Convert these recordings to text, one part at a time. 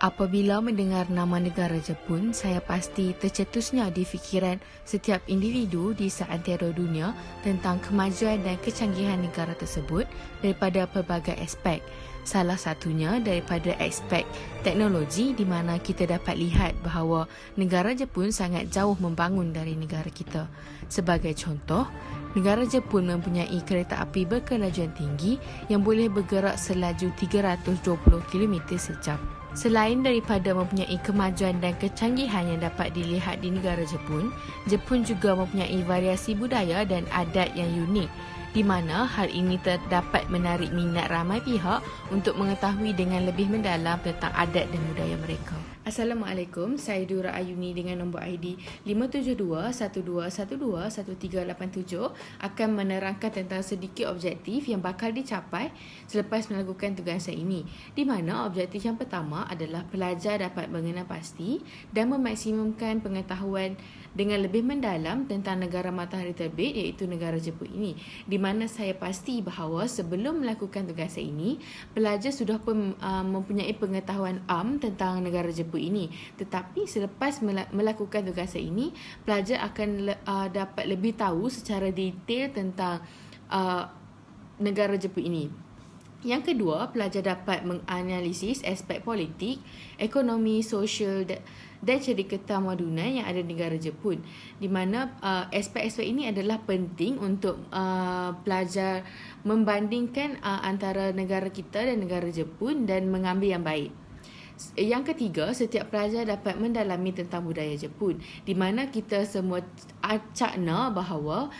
Apabila mendengar nama negara Jepun, saya pasti tercetusnya di fikiran setiap individu di seantero dunia tentang kemajuan dan kecanggihan negara tersebut daripada pelbagai aspek. Salah satunya daripada aspek teknologi di mana kita dapat lihat bahawa negara Jepun sangat jauh membangun dari negara kita. Sebagai contoh, negara Jepun mempunyai kereta api berkelajuan tinggi yang boleh bergerak selaju 320 km sejam. Selain daripada mempunyai kemajuan dan kecanggihan yang dapat dilihat di negara Jepun, Jepun juga mempunyai variasi budaya dan adat yang unik, di mana hal ini dapat menarik minat ramai pihak untuk mengetahui dengan lebih mendalam tentang adat dan budaya mereka. Assalamualaikum, saya Dura Ayuni dengan nombor ID 572-1212-1387 akan menerangkan tentang sedikit objektif yang bakal dicapai selepas melakukan tugasan ini, di mana objektif yang pertama adalah pelajar dapat mengenal pasti dan memaksimumkan pengetahuan dengan lebih mendalam tentang negara matahari terbit iaitu negara Jepun ini, di mana saya pasti bahawa sebelum melakukan tugasan ini, pelajar sudah pun mempunyai pengetahuan tentang negara Jepun ini. Tetapi selepas melakukan tugasan ini, pelajar akan dapat lebih tahu secara detail tentang negara Jepun ini. Yang kedua, pelajar dapat menganalisis aspek politik, ekonomi, sosial dan cerita ketamwadunan yang ada di negara Jepun, di mana aspek-aspek ini adalah penting untuk pelajar membandingkan antara negara kita dan negara Jepun dan mengambil yang baik. Yang ketiga, setiap pelajar dapat mendalami tentang budaya Jepun, di mana kita semua cakna bahawa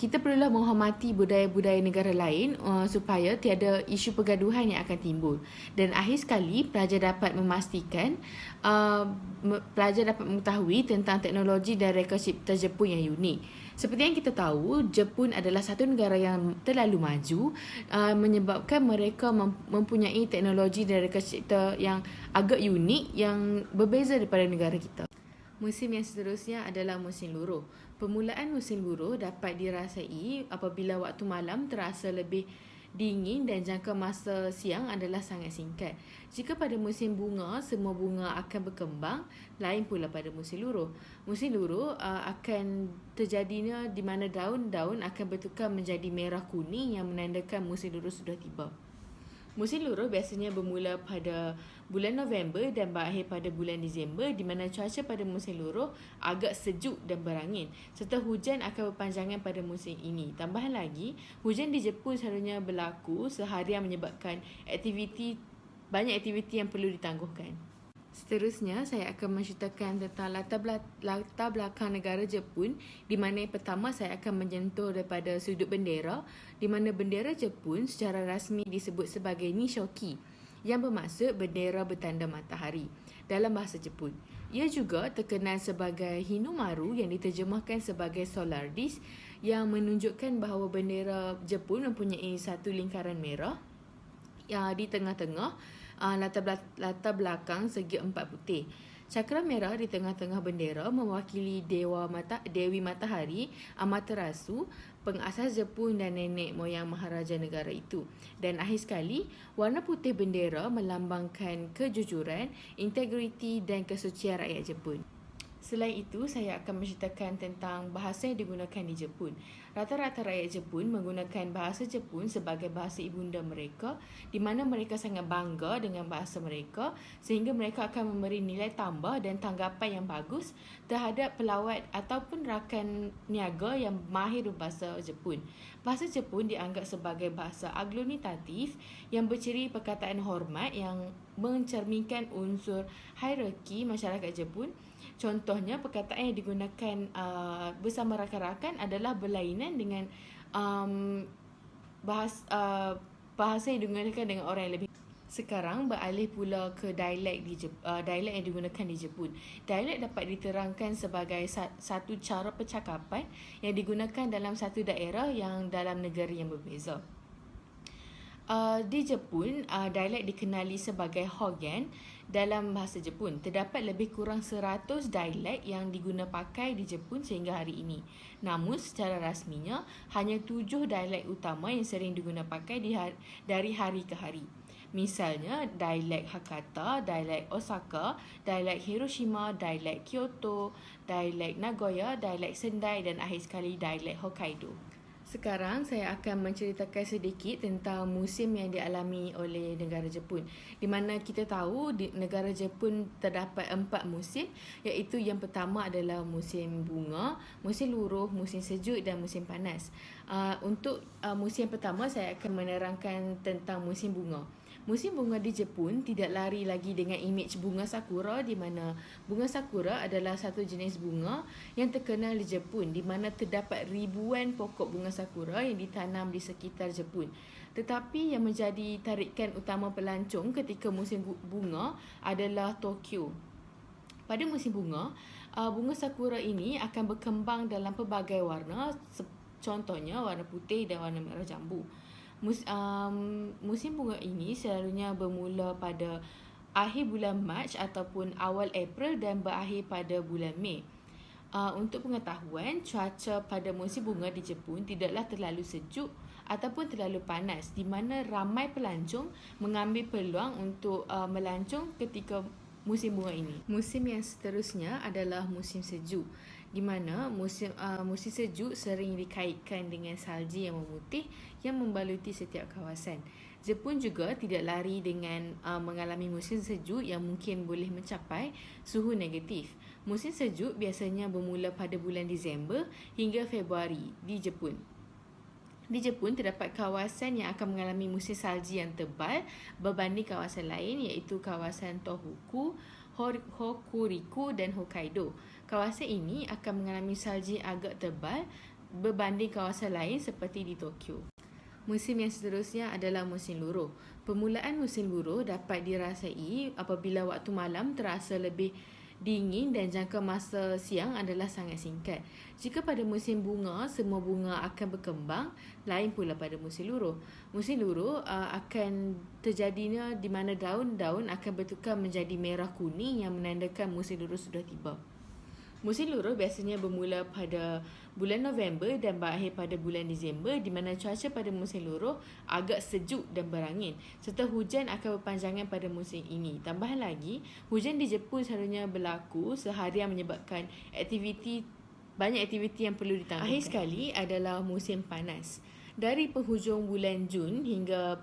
kita perlulah menghormati budaya-budaya negara lain supaya tiada isu pergaduhan yang akan timbul. Dan akhir sekali, pelajar dapat memastikan pelajar dapat mengetahui tentang teknologi dan reka cipta Jepun yang unik. Seperti yang kita tahu, Jepun adalah satu negara yang terlalu maju, menyebabkan mereka mempunyai teknologi dan reka cipta yang agak unik yang berbeza daripada negara kita. Musim yang seterusnya adalah musim luruh. Permulaan musim luruh dapat dirasai apabila waktu malam terasa lebih dingin dan jangka masa siang adalah sangat singkat. Jika pada musim bunga, semua bunga akan berkembang, lain pula pada musim luruh. Musim luruh akan terjadinya di mana daun-daun akan bertukar menjadi merah kuning yang menandakan musim luruh sudah tiba. Musim luruh biasanya bermula pada bulan November dan berakhir pada bulan Disember, di mana cuaca pada musim luruh agak sejuk dan berangin, serta hujan akan berpanjangan pada musim ini. Tambahan lagi, hujan di Jepun selalunya berlaku seharian menyebabkan banyak aktiviti yang perlu ditangguhkan. Seterusnya, saya akan menceritakan tentang latar belakang negara Jepun, di mana yang pertama saya akan menyentuh daripada sudut bendera, di mana bendera Jepun secara rasmi disebut sebagai Nishoki, yang bermaksud bendera bertanda matahari dalam bahasa Jepun. Ia juga terkenal sebagai Hinomaru yang diterjemahkan sebagai solar disk, yang menunjukkan bahawa bendera Jepun mempunyai satu lingkaran merah di tengah-tengah latar belakang segi empat putih. Cakra merah di tengah-tengah bendera mewakili Dewi Matahari Amaterasu, pengasas Jepun dan nenek moyang maharaja negara itu. Dan akhir sekali, warna putih bendera melambangkan kejujuran, integriti dan kesucian rakyat Jepun. Selain itu, saya akan menceritakan tentang bahasa yang digunakan di Jepun. Rata-rata rakyat Jepun menggunakan bahasa Jepun sebagai bahasa ibunda mereka, di mana mereka sangat bangga dengan bahasa mereka, sehingga mereka akan memberi nilai tambah dan tanggapan yang bagus terhadap pelawat ataupun rakan niaga yang mahir berbahasa Jepun. Bahasa Jepun dianggap sebagai bahasa aglunitatif yang berciri perkataan hormat yang mencerminkan unsur hierarki masyarakat Jepun. Contohnya, perkataan yang digunakan bersama rakan-rakan adalah berlainan dengan bahasa yang digunakan dengan orang yang lebih. Sekarang beralih pula ke dialek yang digunakan di Jepun. Dialek dapat diterangkan sebagai satu cara percakapan yang digunakan dalam satu daerah yang dalam negara yang berbeza. Di Jepun, dialek dikenali sebagai Hokkien dalam bahasa Jepun. Terdapat lebih kurang 100 dialek yang diguna pakai di Jepun sehingga hari ini. Namun secara rasminya, hanya 7 dialek utama yang sering diguna pakai dari hari ke hari. Misalnya, dialek Hakata, dialek Osaka, dialek Hiroshima, dialek Kyoto, dialek Nagoya, dialek Sendai dan akhir sekali dialek Hokkaido. Sekarang saya akan menceritakan sedikit tentang musim yang dialami oleh negara Jepun. Di mana kita tahu di negara Jepun terdapat 4 musim, iaitu yang pertama adalah musim bunga, musim luruh, musim sejuk dan musim panas. Untuk musim pertama saya akan menerangkan tentang musim bunga. Musim bunga di Jepun tidak lari lagi dengan imej bunga sakura, di mana bunga sakura adalah satu jenis bunga yang terkenal di Jepun, di mana terdapat ribuan pokok bunga sakura yang ditanam di sekitar Jepun. Tetapi yang menjadi tarikan utama pelancong ketika musim bunga adalah Tokyo. Pada musim bunga, bunga sakura ini akan berkembang dalam pelbagai warna, contohnya warna putih dan warna merah jambu. Musim bunga ini selalunya bermula pada akhir bulan Mac ataupun awal April dan berakhir pada bulan Mei. Untuk pengetahuan, cuaca pada musim bunga di Jepun tidaklah terlalu sejuk ataupun terlalu panas, di mana ramai pelancong mengambil peluang untuk melancong ketika musim bunga ini. Musim yang seterusnya adalah musim sejuk, di mana musim sejuk sering dikaitkan dengan salji yang memutih yang membaluti setiap kawasan. Jepun juga tidak lari dengan mengalami musim sejuk yang mungkin boleh mencapai suhu negatif. Musim sejuk biasanya bermula pada bulan Disember hingga Februari di Jepun. Di Jepun, terdapat kawasan yang akan mengalami musim salji yang tebal berbanding kawasan lain, iaitu kawasan Tohoku, Hokuriku dan Hokkaido. Kawasan ini akan mengalami salji agak tebal berbanding kawasan lain seperti di Tokyo. Musim yang seterusnya adalah musim luruh. Permulaan musim luruh dapat dirasai apabila waktu malam terasa lebih dingin dan jangka masa siang adalah sangat singkat. Jika pada musim bunga, semua bunga akan berkembang, lain pula pada musim luruh. Musim luruh akan terjadinya di mana daun-daun akan bertukar menjadi merah kuning yang menandakan musim luruh sudah tiba. Musim luruh biasanya bermula pada bulan November dan berakhir pada bulan Disember, di mana cuaca pada musim luruh agak sejuk dan berangin, serta hujan akan berpanjangan pada musim ini. Tambahan lagi, hujan di Jepun selalunya berlaku seharian menyebabkan banyak aktiviti yang perlu ditangguhkan. Akhir sekali adalah musim panas. Dari penghujung bulan Jun hingga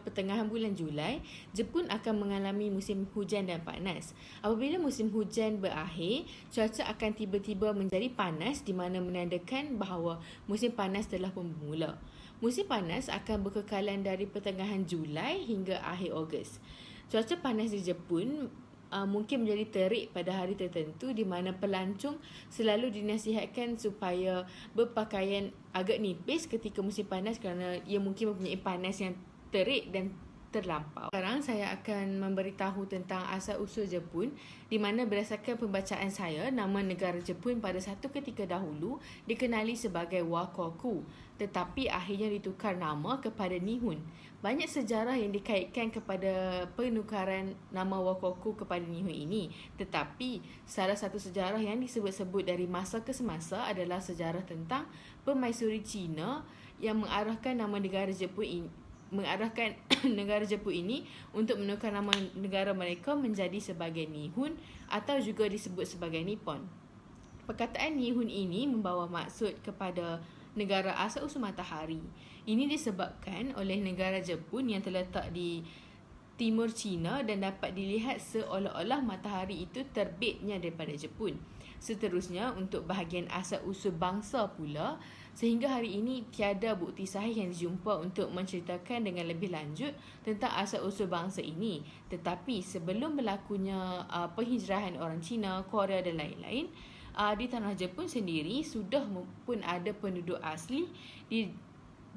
pertengahan bulan Julai, Jepun akan mengalami musim hujan dan panas. Apabila musim hujan berakhir, cuaca akan tiba-tiba menjadi panas, di mana menandakan bahawa musim panas telah pun bermula. Musim panas akan berkekalan dari pertengahan Julai hingga akhir Ogos. Cuaca panas di Jepun mungkin menjadi terik pada hari tertentu, di mana pelancong selalu dinasihatkan supaya berpakaian agak nipis ketika musim panas kerana ia mungkin mempunyai panas yang terik dan terlampau. Sekarang saya akan memberitahu tentang asal-usul Jepun, di mana berdasarkan pembacaan saya, nama negara Jepun pada satu ketika dahulu dikenali sebagai Wakoku, tetapi akhirnya ditukar nama kepada Nihon. Banyak sejarah yang dikaitkan kepada penukaran nama Wakoku kepada Nihon ini, tetapi salah satu sejarah yang disebut-sebut dari masa ke semasa adalah sejarah tentang permaisuri Cina yang mengarahkan negara Jepun ini untuk menukar nama negara mereka menjadi sebagai Nihon atau juga disebut sebagai Nippon. Perkataan Nihon ini membawa maksud kepada negara asal-usul matahari. Ini disebabkan oleh negara Jepun yang terletak di timur China dan dapat dilihat seolah-olah matahari itu terbitnya daripada Jepun. Seterusnya, untuk bahagian asal-usul bangsa pula, sehingga hari ini tiada bukti sahih yang dijumpa untuk menceritakan dengan lebih lanjut tentang asal-usul bangsa ini. Tetapi sebelum berlakunya penghijrahan orang Cina, Korea dan lain-lain, di tanah Jepun sendiri sudah pun ada penduduk asli di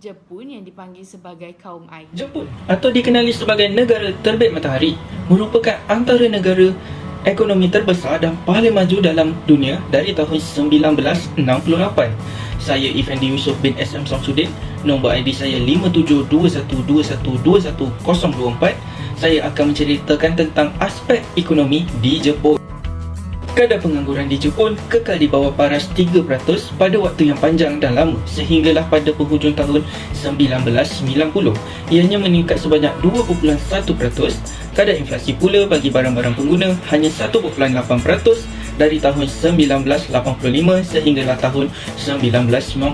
Jepun yang dipanggil sebagai kaum Ainu. Jepun atau dikenali sebagai negara terbit matahari merupakan antara negara ekonomi terbesar dan paling maju dalam dunia dari tahun 1968. Saya Effendi Yusof bin SM Samsudin. Nombor ID saya 572121212024. Saya akan menceritakan tentang aspek ekonomi di Jepun. Kadar pengangguran di Jepun kekal di bawah paras 3% pada waktu yang panjang dan lama sehinggalah pada penghujung tahun 1990. Ianya meningkat sebanyak 2.1%. Kadar inflasi pula bagi barang-barang pengguna hanya 1.8% dari tahun 1985 sehinggalah tahun 1990.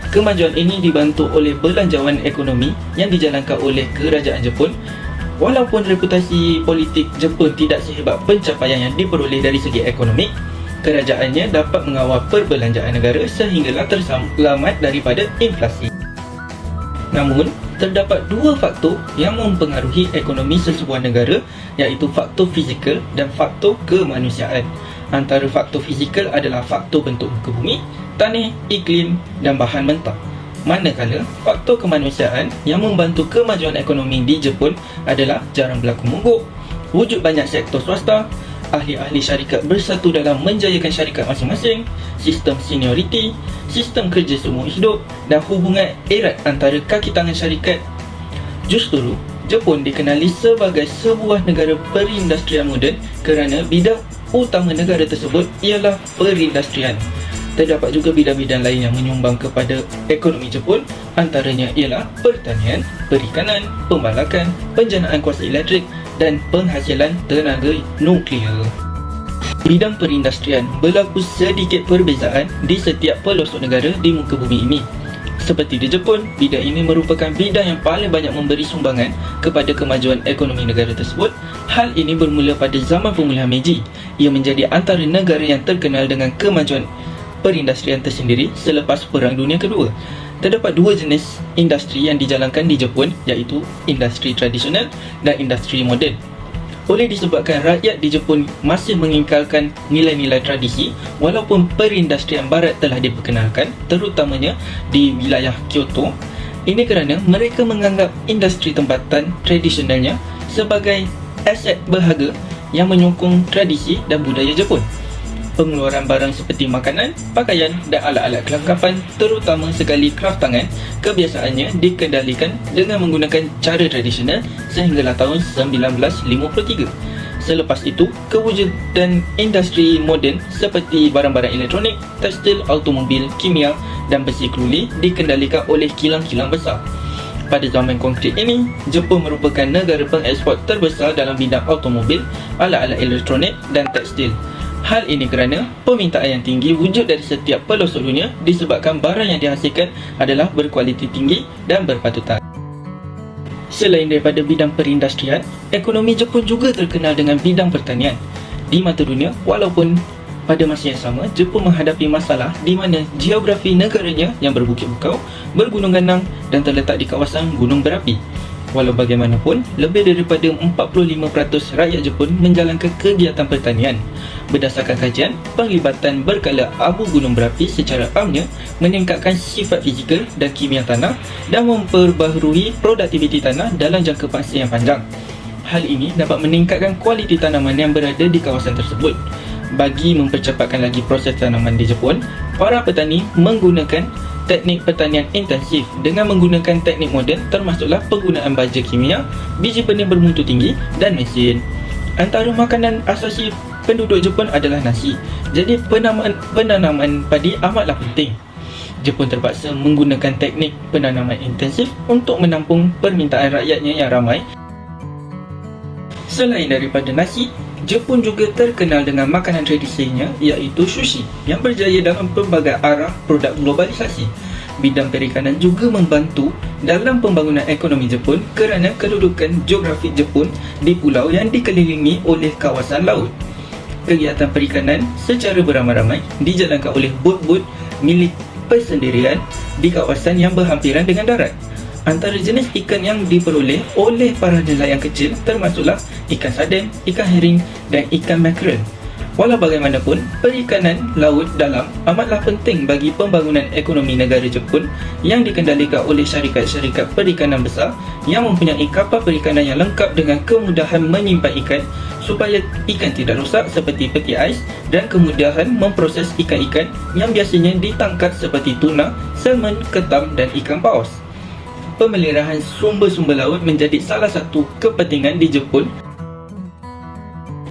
Kemajuan ini dibantu oleh belanjawan ekonomi yang dijalankan oleh kerajaan Jepun. Walaupun reputasi politik Jepun tidak sehebat pencapaian yang diperoleh dari segi ekonomi, kerajaannya dapat mengawal perbelanjaan negara sehinggalah terselamat daripada inflasi. Namun, terdapat dua faktor yang mempengaruhi ekonomi sesebuah negara, iaitu faktor fizikal dan faktor kemanusiaan. Antara faktor fizikal adalah faktor bentuk muka bumi, tanah, iklim dan bahan mentah. Manakala faktor kemanusiaan yang membantu kemajuan ekonomi di Jepun adalah jarang berlaku mogok, wujud banyak sektor swasta, ahli-ahli syarikat bersatu dalam menjayakan syarikat masing-masing, sistem senioriti, sistem kerja seumur hidup dan hubungan erat antara kaki tangan syarikat. Justru, Jepun dikenali sebagai sebuah negara perindustrian moden kerana bidang utama negara tersebut ialah perindustrian. Terdapat juga bidang-bidang lain yang menyumbang kepada ekonomi Jepun, antaranya ialah pertanian, perikanan, pembalakan, penjanaan kuasa elektrik dan penghasilan tenaga nuklear. Bidang perindustrian berlaku sedikit perbezaan di setiap pelosok negara di muka bumi ini. Seperti di Jepun, bidang ini merupakan bidang yang paling banyak memberi sumbangan kepada kemajuan ekonomi negara tersebut. Hal ini bermula pada zaman pemulihan Meiji. Ia menjadi antara negara yang terkenal dengan kemajuan perindustrian tersendiri selepas Perang Dunia Kedua. Terdapat dua jenis industri yang dijalankan di Jepun, iaitu industri tradisional dan industri moden. Oleh disebabkan rakyat di Jepun masih mengekalkan nilai-nilai tradisi, walaupun perindustrian barat telah diperkenalkan, terutamanya di wilayah Kyoto. Ini kerana mereka menganggap industri tempatan tradisionalnya sebagai aset berharga yang menyokong tradisi dan budaya Jepun. Pengeluaran barang seperti makanan, pakaian dan alat-alat kelengkapan, terutama sekali kraft tangan, kebiasaannya dikendalikan dengan menggunakan cara tradisional sehinggalah tahun 1953. Selepas itu, kewujudan industri moden seperti barang-barang elektronik, tekstil, automobil, kimia dan besi kruli dikendalikan oleh kilang-kilang besar. Pada zaman konkret ini, Jepun merupakan negara pengeksport terbesar dalam bidang automobil, alat-alat elektronik dan tekstil. Hal ini kerana permintaan yang tinggi wujud dari setiap pelosok dunia disebabkan barang yang dihasilkan adalah berkualiti tinggi dan berpatutan. Selain daripada bidang perindustrian, ekonomi Jepun juga terkenal dengan bidang pertanian. Di mata dunia, walaupun pada masa yang sama, Jepun menghadapi masalah di mana geografi negaranya yang berbukit-bukau, bergunung ganang dan terletak di kawasan gunung berapi. Walau bagaimanapun, lebih daripada 45% rakyat Jepun menjalankan kegiatan pertanian. Berdasarkan kajian, penglibatan berkala abu gunung berapi secara amnya meningkatkan sifat fizikal dan kimia tanah dan memperbaharui produktiviti tanah dalam jangka masa yang panjang. Hal ini dapat meningkatkan kualiti tanaman yang berada di kawasan tersebut. Bagi mempercepatkan lagi proses tanaman di Jepun, para petani menggunakan teknik pertanian intensif dengan menggunakan teknik moden termasuklah penggunaan baja kimia, biji benih bermutu tinggi dan mesin. Antara makanan asasi penduduk Jepun adalah nasi. Jadi penanaman padi amatlah penting. Jepun terpaksa menggunakan teknik penanaman intensif untuk menampung permintaan rakyatnya yang ramai. Selain daripada nasi, Jepun juga terkenal dengan makanan tradisinya iaitu sushi yang berjaya dalam pelbagai arah produk globalisasi. Bidang perikanan juga membantu dalam pembangunan ekonomi Jepun kerana kedudukan geografik Jepun di pulau yang dikelilingi oleh kawasan laut. Kegiatan perikanan secara beramai-ramai dijalankan oleh bot-bot milik persendirian di kawasan yang berhampiran dengan darat. Antara jenis ikan yang diperoleh oleh para nelayan kecil termasuklah ikan sarden, ikan herring dan ikan makrel. Walau bagaimanapun, perikanan laut dalam amatlah penting bagi pembangunan ekonomi negara Jepun yang dikendalikan oleh syarikat-syarikat perikanan besar yang mempunyai kapal perikanan yang lengkap dengan kemudahan menyimpan ikan, supaya ikan tidak rosak seperti peti ais dan kemudahan memproses ikan-ikan yang biasanya ditangkap seperti tuna, salmon, ketam dan ikan paus. Pemeliharaan sumber-sumber laut menjadi salah satu kepentingan di Jepun.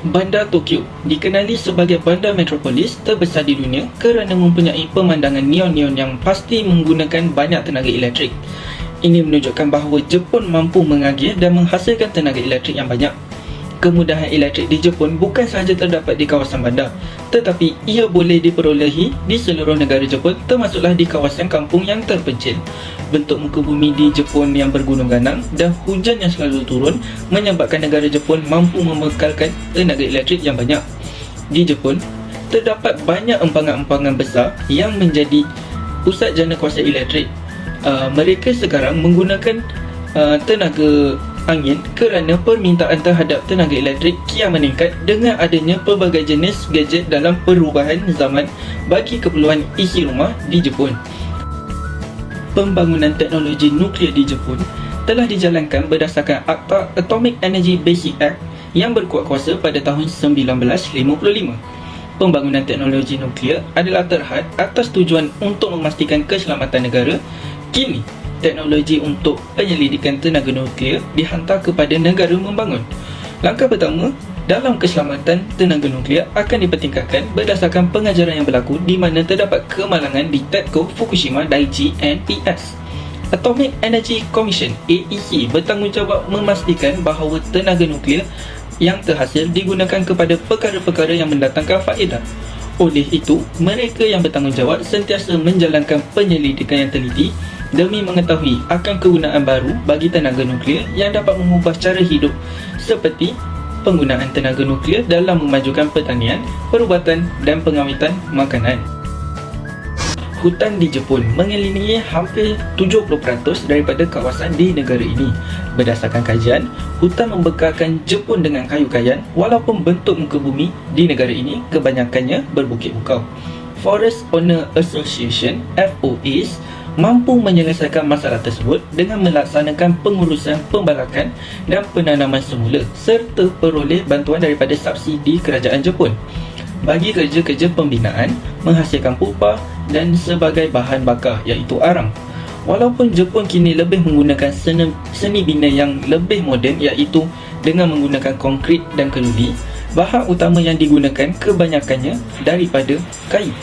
Bandar Tokyo dikenali sebagai bandar metropolis terbesar di dunia kerana mempunyai pemandangan neon-neon yang pasti menggunakan banyak tenaga elektrik. Ini menunjukkan bahawa Jepun mampu mengagih dan menghasilkan tenaga elektrik yang banyak. Kemudahan elektrik di Jepun bukan sahaja terdapat di kawasan bandar, tetapi ia boleh diperolehi di seluruh negara Jepun, termasuklah di kawasan kampung yang terpencil. Bentuk muka bumi di Jepun yang bergunung ganang dan hujan yang selalu turun menyebabkan negara Jepun mampu membekalkan tenaga elektrik yang banyak. Di Jepun, terdapat banyak empangan-empangan besar yang menjadi pusat jana kuasa elektrik. Mereka sekarang menggunakan tenaga angin kerana permintaan terhadap tenaga elektrik kian meningkat dengan adanya pelbagai jenis gadget dalam perubahan zaman bagi keperluan isi rumah di Jepun. Pembangunan teknologi nuklear di Jepun telah dijalankan berdasarkan Akta Atomic Energy Basic Act yang berkuat kuasa pada tahun 1955. Pembangunan teknologi nuklear adalah terhad atas tujuan untuk memastikan keselamatan negara. Kini, teknologi untuk penyelidikan tenaga nuklear dihantar kepada negara membangun. Langkah pertama dalam keselamatan tenaga nuklear akan dipertingkatkan berdasarkan pengajaran yang berlaku di mana terdapat kemalangan di TEPCO Fukushima Daiichi NPS. Atomic Energy Commission (AEC) bertanggungjawab memastikan bahawa tenaga nuklear yang terhasil digunakan kepada perkara-perkara yang mendatangkan faedah. Oleh itu, mereka yang bertanggungjawab sentiasa menjalankan penyelidikan yang teliti demi mengetahui akan kegunaan baru bagi tenaga nuklear yang dapat mengubah cara hidup, seperti penggunaan tenaga nuklear dalam memajukan pertanian, perubatan dan pengawitan makanan. Hutan di Jepun mengelilingi hampir 70% daripada kawasan di negara ini. Berdasarkan kajian, hutan membekalkan Jepun dengan kayu kayan walaupun bentuk muka bumi di negara ini kebanyakannya berbukit bukau. Forest Owner Association (FOAs) mampu menyelesaikan masalah tersebut dengan melaksanakan pengurusan pembalakan dan penanaman semula serta peroleh bantuan daripada subsidi kerajaan Jepun bagi kerja-kerja pembinaan, menghasilkan pupa dan sebagai bahan bakar iaitu arang. Walaupun Jepun kini lebih menggunakan seni bina yang lebih moden iaitu dengan menggunakan konkrit dan keludi, bahan utama yang digunakan kebanyakannya daripada kayu.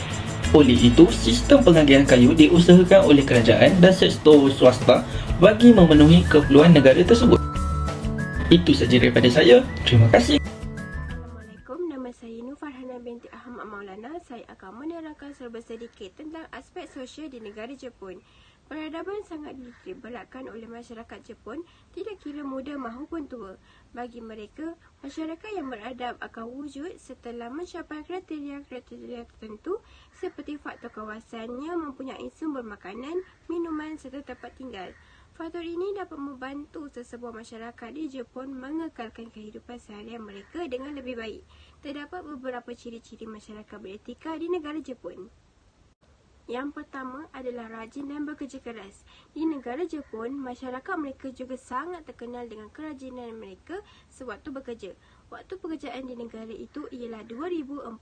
Oleh itu, sistem pengagihan kayu diusahakan oleh kerajaan dan sektor swasta bagi memenuhi keperluan negara tersebut. Itu sahaja daripada saya. Terima kasih. Assalamualaikum, nama saya Nur Farhana binti Ahmad Maulana. Saya akan menerangkan serba sedikit tentang aspek sosial di negara Jepun. Peradaban sangat diberatkan oleh masyarakat Jepun, tidak kira muda maupun tua. Bagi mereka, masyarakat yang beradab akan wujud setelah mencapai kriteria-kriteria tertentu seperti faktor kawasan yang mempunyai sumber makanan, minuman serta tempat tinggal. Faktor ini dapat membantu sesebuah masyarakat di Jepun mengekalkan kehidupan seharian mereka dengan lebih baik. Terdapat beberapa ciri-ciri masyarakat beretika di negara Jepun. Yang pertama adalah rajin dan bekerja keras. Di negara Jepun, masyarakat mereka juga sangat terkenal dengan kerajinan mereka sewaktu bekerja. Waktu pekerjaan di negara itu ialah 2,450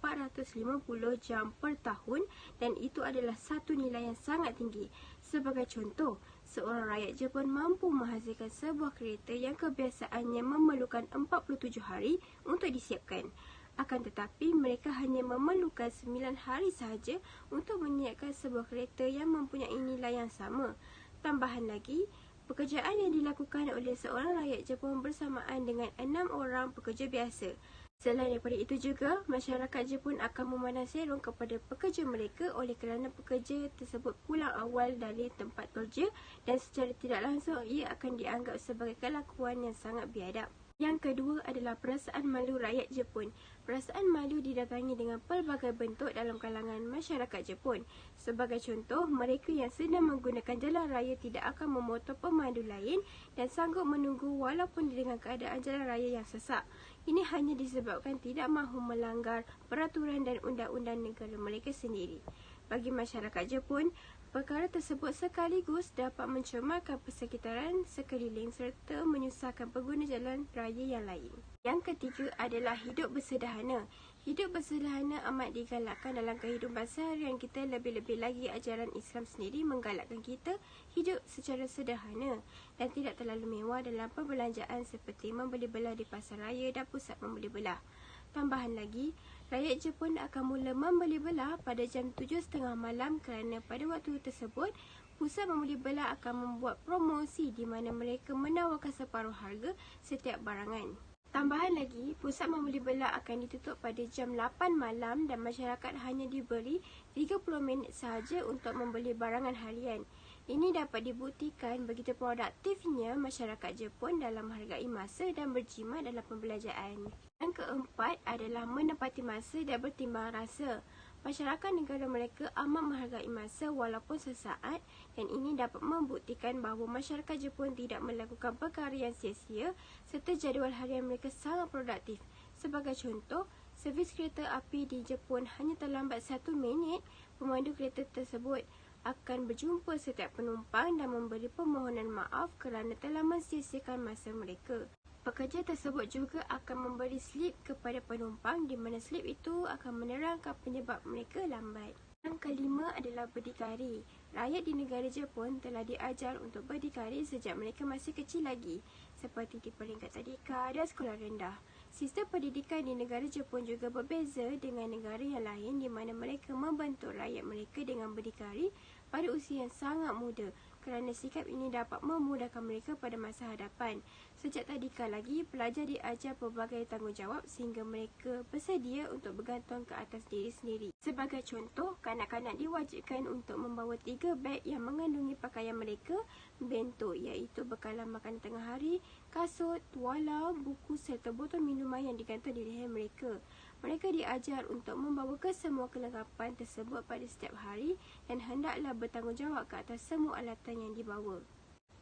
jam per tahun dan itu adalah satu nilai yang sangat tinggi. Sebagai contoh, seorang rakyat Jepun mampu menghasilkan sebuah kereta yang kebiasaannya memerlukan 47 hari untuk disiapkan. Akan tetapi, mereka hanya memerlukan 9 hari sahaja untuk menyiapkan sebuah kereta yang mempunyai nilai yang sama. Tambahan lagi, pekerjaan yang dilakukan oleh seorang rakyat Jepun bersamaan dengan 6 orang pekerja biasa. Selain daripada itu juga, masyarakat Jepun akan memandang serong kepada pekerja mereka oleh kerana pekerja tersebut pulang awal dari tempat kerja dan secara tidak langsung ia akan dianggap sebagai kelakuan yang sangat biadab. Yang kedua adalah perasaan malu rakyat Jepun. Perasaan malu didatangi dengan pelbagai bentuk dalam kalangan masyarakat Jepun. Sebagai contoh, mereka yang sedang menggunakan jalan raya tidak akan memotong pemandu lain dan sanggup menunggu walaupun dengan keadaan jalan raya yang sesak. Ini hanya disebabkan tidak mahu melanggar peraturan dan undang-undang negara mereka sendiri. Bagi masyarakat Jepun, Perkara tersebut sekaligus dapat mencemarkan persekitaran sekeliling serta menyusahkan pengguna jalan raya yang lain. Yang ketiga adalah hidup bersederhana. Hidup bersederhana amat digalakkan dalam kehidupan seharian kita, lebih-lebih lagi ajaran Islam sendiri menggalakkan kita hidup secara sederhana dan tidak terlalu mewah dalam perbelanjaan seperti membeli belah di pasar raya dan pusat membeli belah. Tambahan lagi, rakyat Jepun akan mula membeli belah pada jam 7.30 malam kerana pada waktu tersebut, pusat membeli belah akan membuat promosi di mana mereka menawarkan separuh harga setiap barangan. Tambahan lagi, pusat membeli belah akan ditutup pada jam 8 malam dan masyarakat hanya diberi 30 minit sahaja untuk membeli barangan harian. Ini dapat dibuktikan begitu produktifnya masyarakat Jepun dalam menghargai masa dan berjimat dalam pembelanjaan. Yang keempat adalah menepati masa dan bertimbang rasa. Masyarakat negara mereka amat menghargai masa walaupun sesaat dan ini dapat membuktikan bahawa masyarakat Jepun tidak melakukan perkara yang sia-sia serta jadual harian mereka sangat produktif. Sebagai contoh, servis kereta api di Jepun hanya terlambat 1 minit, pemandu kereta tersebut akan berjumpa setiap penumpang dan memberi permohonan maaf kerana telah mensia-siakan masa mereka. Pekerja tersebut juga akan memberi slip kepada penumpang di mana slip itu akan menerangkan penyebab mereka lambat. Yang kelima adalah berdikari. Rakyat di negara Jepun telah diajar untuk berdikari sejak mereka masih kecil lagi, seperti di peringkat tadika dan sekolah rendah. Sistem pendidikan di negara Jepun juga berbeza dengan negara yang lain di mana mereka membentuk rakyat mereka dengan berdikari pada usia yang sangat muda kerana sikap ini dapat memudahkan mereka pada masa hadapan. Sejak tadika lagi, pelajar diajar pelbagai tanggungjawab sehingga mereka bersedia untuk bergantung ke atas diri sendiri. Sebagai contoh, kanak-kanak diwajibkan untuk membawa 3 beg yang mengandungi pakaian mereka, bento iaitu bekalan makanan tengah hari, kasut, tuala, buku serta botol minuman yang digantung di leher mereka. Mereka diajar untuk membawa kesemua kelengkapan tersebut pada setiap hari dan hendaklah bertanggungjawab ke atas semua alatan yang dibawa.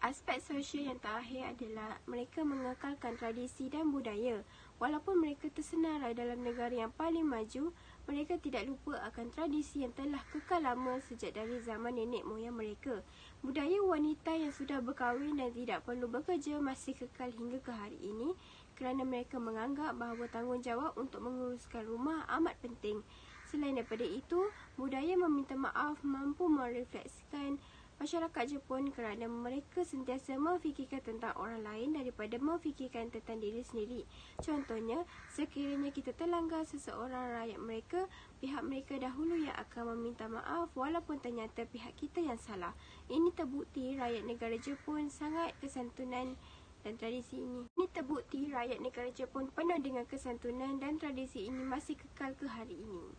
Aspek sosial yang terakhir adalah mereka mengekalkan tradisi dan budaya. Walaupun mereka tersenarai dalam negara yang paling maju, mereka tidak lupa akan tradisi yang telah kekal lama sejak dari zaman nenek moyang mereka. Budaya wanita yang sudah berkahwin dan tidak perlu bekerja masih kekal hingga ke hari ini kerana mereka menganggap bahawa tanggungjawab untuk menguruskan rumah amat penting. Selain daripada itu, budaya meminta maaf mampu merefleksikan masyarakat Jepun kerana mereka sentiasa memfikirkan tentang orang lain daripada memfikirkan tentang diri sendiri. Contohnya, sekiranya kita terlanggar seseorang rakyat mereka, pihak mereka dahulu yang akan meminta maaf walaupun ternyata pihak kita yang salah. Ini terbukti rakyat negara Jepun sangat kesantunan dan tradisi ini. Ini terbukti rakyat negara Jepun penuh dengan kesantunan dan tradisi ini masih kekal ke hari ini.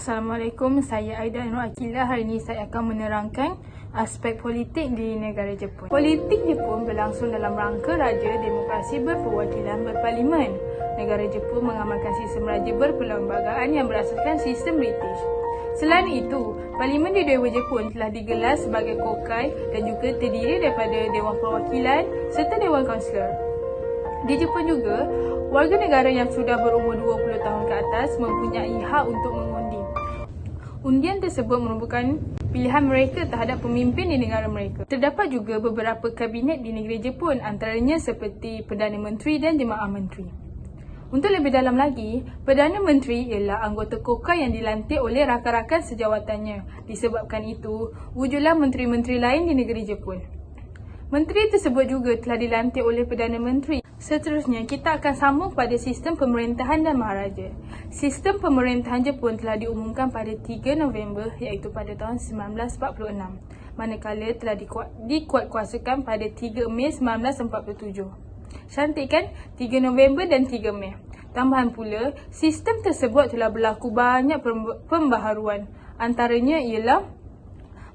Assalamualaikum, saya Aida Nur Akilah. Hari ini saya akan menerangkan aspek politik di negara Jepun. Politik Jepun berlangsung dalam rangka Raja Demokrasi Berperwakilan Berparlimen. Negara Jepun mengamalkan sistem raja berperlembagaan yang berasaskan sistem British. Selain itu, Parlimen di Dewan Jepun telah digelar sebagai kokai dan juga terdiri daripada Dewan Perwakilan serta Dewan Kaunselor. Di Jepun juga, warga negara yang sudah berumur 20 tahun ke atas mempunyai hak untuk mengundi. Undian tersebut merupakan pilihan mereka terhadap pemimpin di negara mereka. Terdapat juga beberapa kabinet di negeri Jepun, antaranya seperti Perdana Menteri dan Jemaah Menteri. Untuk lebih dalam lagi, Perdana Menteri ialah anggota kokai yang dilantik oleh rakan-rakan sejawatannya. Disebabkan itu, wujudlah menteri-menteri lain di negeri Jepun. Menteri tersebut juga telah dilantik oleh Perdana Menteri. Seterusnya, kita akan sambung pada sistem pemerintahan dan maharaja. Sistem pemerintahan Jepun telah diumumkan pada 3 November iaitu pada tahun 1946. Manakala telah dikuatkuasakan pada 3 Mei 1947. Cantik kan? 3 November dan 3 Mei. Tambahan pula, sistem tersebut telah berlaku banyak pembaharuan. Antaranya ialah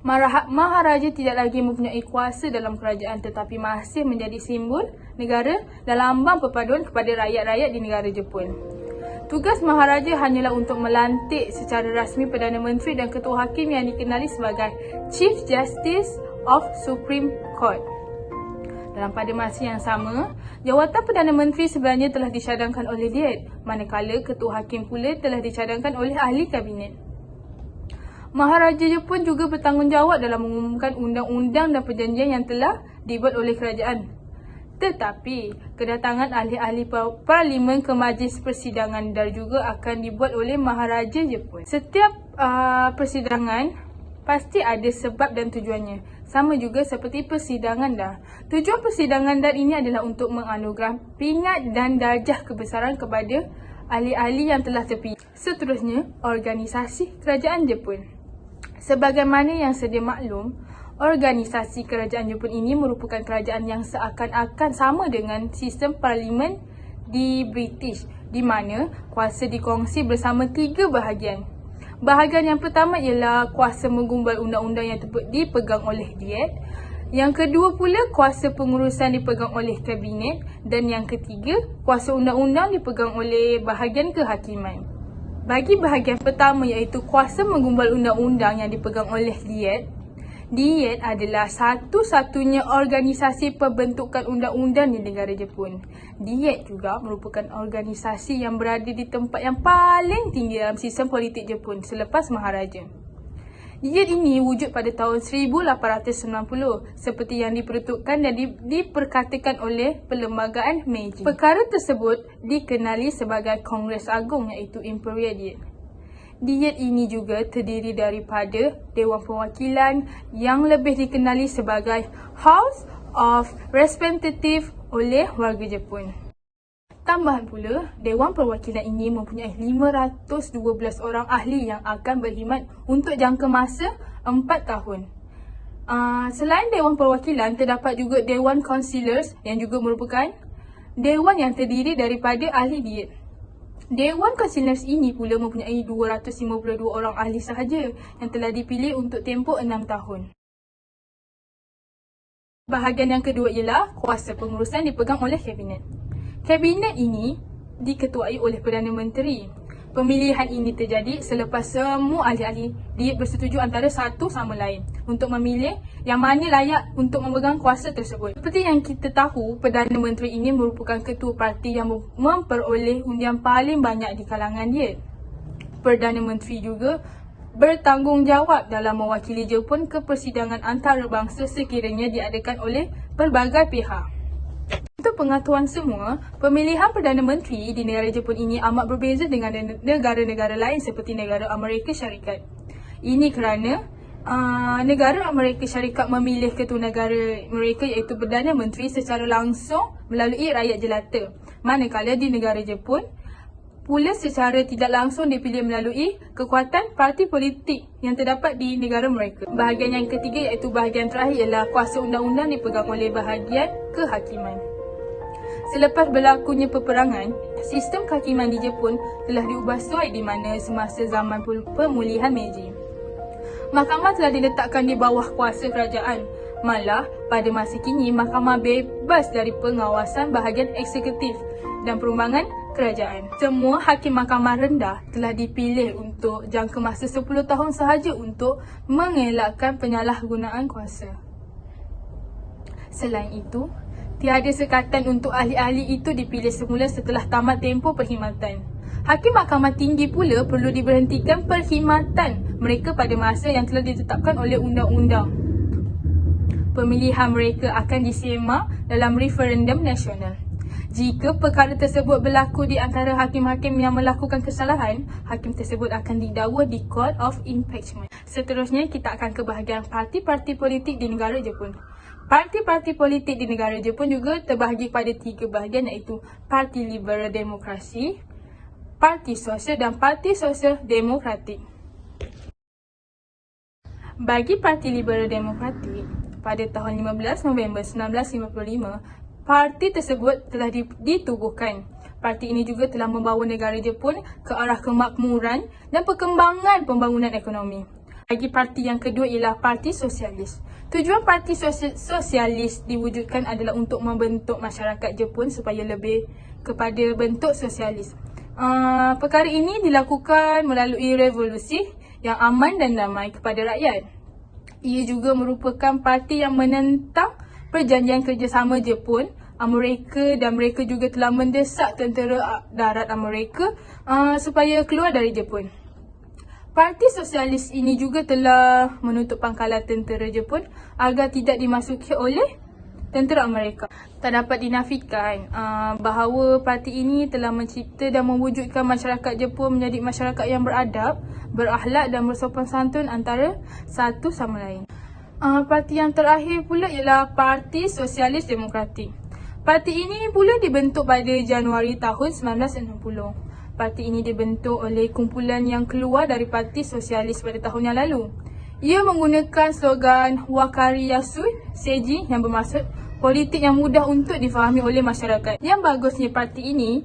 Maharaja tidak lagi mempunyai kuasa dalam kerajaan tetapi masih menjadi simbol negara dan lambang perpaduan kepada rakyat-rakyat di negara Jepun. Tugas Maharaja hanyalah untuk melantik secara rasmi Perdana Menteri dan Ketua Hakim yang dikenali sebagai Chief Justice of Supreme Court. Dalam pada masa yang sama, jawatan Perdana Menteri sebenarnya telah dicadangkan oleh Diet, manakala Ketua Hakim pula telah dicadangkan oleh ahli kabinet. Maharaja Jepun juga bertanggungjawab dalam mengumumkan undang-undang dan perjanjian yang telah dibuat oleh kerajaan. Tetapi, kedatangan ahli-ahli parlimen ke majlis persidangan dan juga akan dibuat oleh Maharaja Jepun. Setiap persidangan pasti ada sebab dan tujuannya. Sama juga seperti persidangan dah. Tujuan persidangan dan ini adalah untuk menganugerah pingat dan darjah kebesaran kepada ahli-ahli yang telah terpilih. Seterusnya, organisasi kerajaan Jepun. Sebagaimana yang sedia maklum, organisasi kerajaan Jepun ini merupakan kerajaan yang seakan-akan sama dengan sistem parlimen di British, di mana kuasa dikongsi bersama 3 bahagian. Bahagian yang pertama ialah kuasa menggumbal undang-undang yang dipegang oleh Diet. Yang kedua pula kuasa pengurusan dipegang oleh kabinet. Dan yang ketiga, kuasa undang-undang dipegang oleh bahagian kehakiman. Bagi bahagian pertama iaitu kuasa menggumbal undang-undang yang dipegang oleh Diet, Diet adalah satu-satunya organisasi pembentukan undang-undang di negara Jepun. Diet juga merupakan organisasi yang berada di tempat yang paling tinggi dalam sistem politik Jepun selepas Maharaja. Diet ini wujud pada tahun 1890 seperti yang diperuntukkan dan diperkatakan oleh Perlembagaan Meiji. Perkara tersebut dikenali sebagai Kongres Agung iaitu Imperial Diet. Diet ini juga terdiri daripada Dewan Perwakilan yang lebih dikenali sebagai House of Representatives oleh warga Jepun. Tambahan pula, Dewan Perwakilan ini mempunyai 512 orang ahli yang akan berkhidmat untuk jangka masa 4 tahun. Selain Dewan Perwakilan, terdapat juga Dewan Councilors yang juga merupakan dewan yang terdiri daripada ahli Diet. Dewan Councilors ini pula mempunyai 252 orang ahli sahaja yang telah dipilih untuk tempoh 6 tahun. Bahagian yang kedua ialah kuasa pengurusan dipegang oleh Kabinet. Kabinet ini diketuai oleh Perdana Menteri. Pemilihan ini terjadi selepas semua ahli-ahli Diet bersetuju antara satu sama lain untuk memilih yang mana layak untuk memegang kuasa tersebut. Seperti yang kita tahu, Perdana Menteri ini merupakan ketua parti yang memperoleh undian paling banyak di kalangan Diet. Perdana Menteri juga bertanggungjawab dalam mewakili Jepun ke persidangan antarabangsa sekiranya diadakan oleh pelbagai pihak. Untuk pengetahuan semua, pemilihan Perdana Menteri di negara Jepun ini amat berbeza dengan negara-negara lain seperti negara Amerika Syarikat. Ini kerana negara Amerika Syarikat memilih ketua negara mereka iaitu Perdana Menteri secara langsung melalui rakyat jelata. Manakala di negara Jepun, pula secara tidak langsung dipilih melalui kekuatan parti politik yang terdapat di negara mereka. Bahagian yang ketiga iaitu bahagian terakhir ialah kuasa undang-undang dipegang oleh bahagian kehakiman. Selepas berlakunya peperangan, sistem kehakiman di Jepun telah diubah sesuai di mana semasa zaman pemulihan Meiji. Mahkamah telah diletakkan di bawah kuasa kerajaan. Malah, pada masa kini, mahkamah bebas dari pengawasan bahagian eksekutif dan perumbangan kerajaan. Semua hakim mahkamah rendah telah dipilih untuk jangka masa 10 tahun sahaja untuk mengelakkan penyalahgunaan kuasa. Selain itu, tiada sekatan untuk ahli-ahli itu dipilih semula setelah tamat tempoh perkhidmatan. Hakim Mahkamah Tinggi pula perlu diberhentikan perkhidmatan mereka pada masa yang telah ditetapkan oleh undang-undang. Pemilihan mereka akan disemak dalam referendum nasional. Jika perkara tersebut berlaku di antara hakim-hakim yang melakukan kesalahan, hakim tersebut akan didakwa di Court of Impeachment. Seterusnya, kita akan ke bahagian parti-parti politik di negara Jepun. Parti-parti politik di negara Jepun juga terbahagi pada 3 bahagian iaitu Parti Liberal Demokrasi, Parti Sosial dan Parti Sosial Demokratik. Bagi Parti Liberal Demokratik, pada tahun 15 November 1955, parti tersebut telah ditubuhkan. Parti ini juga telah membawa negara Jepun ke arah kemakmuran dan perkembangan pembangunan ekonomi. Bagi parti yang kedua ialah Parti Sosialis. Tujuan Parti Sosialis diwujudkan adalah untuk membentuk masyarakat Jepun supaya lebih kepada bentuk sosialis. Perkara ini dilakukan melalui revolusi yang aman dan damai kepada rakyat. Ia juga merupakan parti yang menentang perjanjian kerjasama Jepun, Amerika, dan mereka juga telah mendesak tentera darat Amerika supaya keluar dari Jepun. Parti Sosialis ini juga telah menutup pangkalan tentera Jepun agar tidak dimasuki oleh tentera Amerika. Tak dapat dinafikan bahawa parti ini telah mencipta dan mewujudkan masyarakat Jepun menjadi masyarakat yang beradab, berakhlak dan bersopan santun antara satu sama lain. Parti yang terakhir pula ialah Parti Sosialis Demokratik. Parti ini pula dibentuk pada Januari tahun 1960. Parti ini dibentuk oleh kumpulan yang keluar dari Parti Sosialis pada tahun yang lalu. Ia menggunakan slogan Wakari Yasu Seiji yang bermaksud politik yang mudah untuk difahami oleh masyarakat. Yang bagusnya parti ini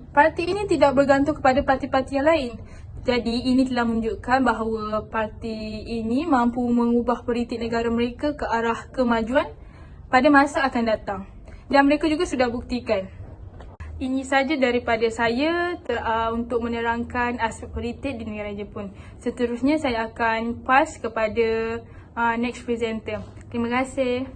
tidak bergantung kepada parti-parti yang lain. Jadi ini telah menunjukkan bahawa parti ini mampu mengubah politik negara mereka ke arah kemajuan pada masa akan datang. Dan mereka juga sudah buktikan. Ini saja daripada saya untuk menerangkan aspek politik di negara Jepun. Seterusnya saya akan pass kepada next presenter. Terima kasih.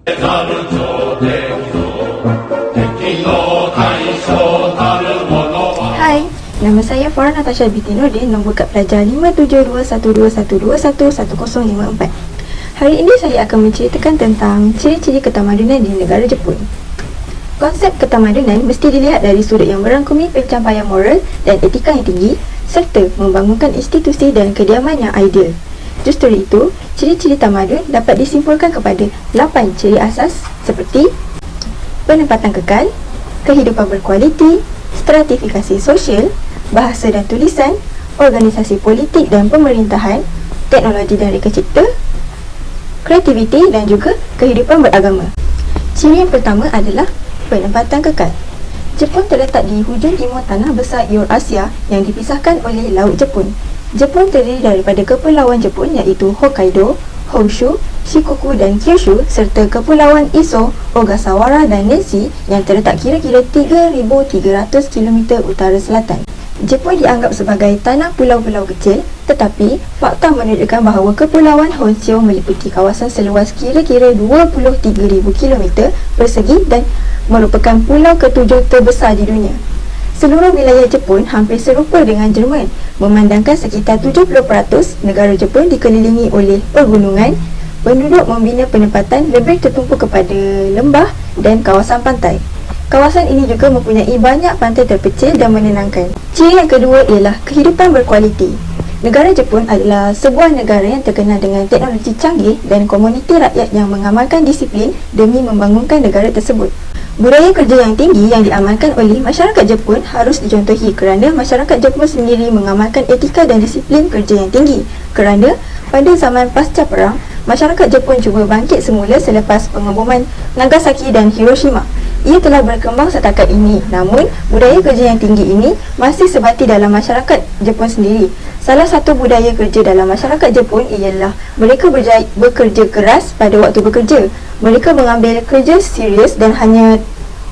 Hai, nama saya Farah Natasha binti Nordin, nombor kad pelajar 57212121054. Hari ini saya akan menceritakan tentang ciri-ciri ketamadunan di negara Jepun. Konsep ketamadunan mesti dilihat dari sudut yang merangkumi pencapaian moral dan etika yang tinggi serta membangunkan institusi dan kediaman yang ideal. Justru itu, ciri-ciri tamadun dapat disimpulkan kepada 8 ciri asas seperti penempatan kekal, kehidupan berkualiti, stratifikasi sosial, bahasa dan tulisan, organisasi politik dan pemerintahan, teknologi dan reka cipta, kreativiti dan juga kehidupan beragama. Ciri yang pertama adalah penempatan kekal. Jepun terletak di hujung timur tanah besar Eurasia yang dipisahkan oleh Laut Jepun. Jepun terdiri daripada kepulauan Jepun iaitu Hokkaido, Honshu, Shikoku dan Kyushu serta kepulauan Iso, Ogasawara dan Nansei yang terletak kira-kira 3,300 km utara selatan. Jepun dianggap sebagai tanah pulau-pulau kecil, tetapi fakta menunjukkan bahawa kepulauan Honshu meliputi kawasan seluas kira-kira 23,000 km persegi dan merupakan pulau ke-7 terbesar di dunia. Seluruh wilayah Jepun hampir serupa dengan Jerman, memandangkan sekitar 70% negara Jepun dikelilingi oleh pegunungan. Penduduk membina penempatan lebih tertumpu kepada lembah dan kawasan pantai. Kawasan ini juga mempunyai banyak pantai terpencil dan menenangkan. Ciri yang kedua ialah kehidupan berkualiti. Negara Jepun adalah sebuah negara yang terkenal dengan teknologi canggih dan komuniti rakyat yang mengamalkan disiplin demi membangunkan negara tersebut. Budaya kerja yang tinggi yang diamalkan oleh masyarakat Jepun harus dicontohi kerana masyarakat Jepun sendiri mengamalkan etika dan disiplin kerja yang tinggi. Kerana pada zaman pasca perang, masyarakat Jepun cuba bangkit semula selepas pengeboman Nagasaki dan Hiroshima. Ia telah berkembang setakat ini, namun budaya kerja yang tinggi ini masih sebati dalam masyarakat Jepun sendiri. Salah satu budaya kerja dalam masyarakat Jepun ialah mereka bekerja keras pada waktu bekerja. Mereka mengambil kerja serius dan hanya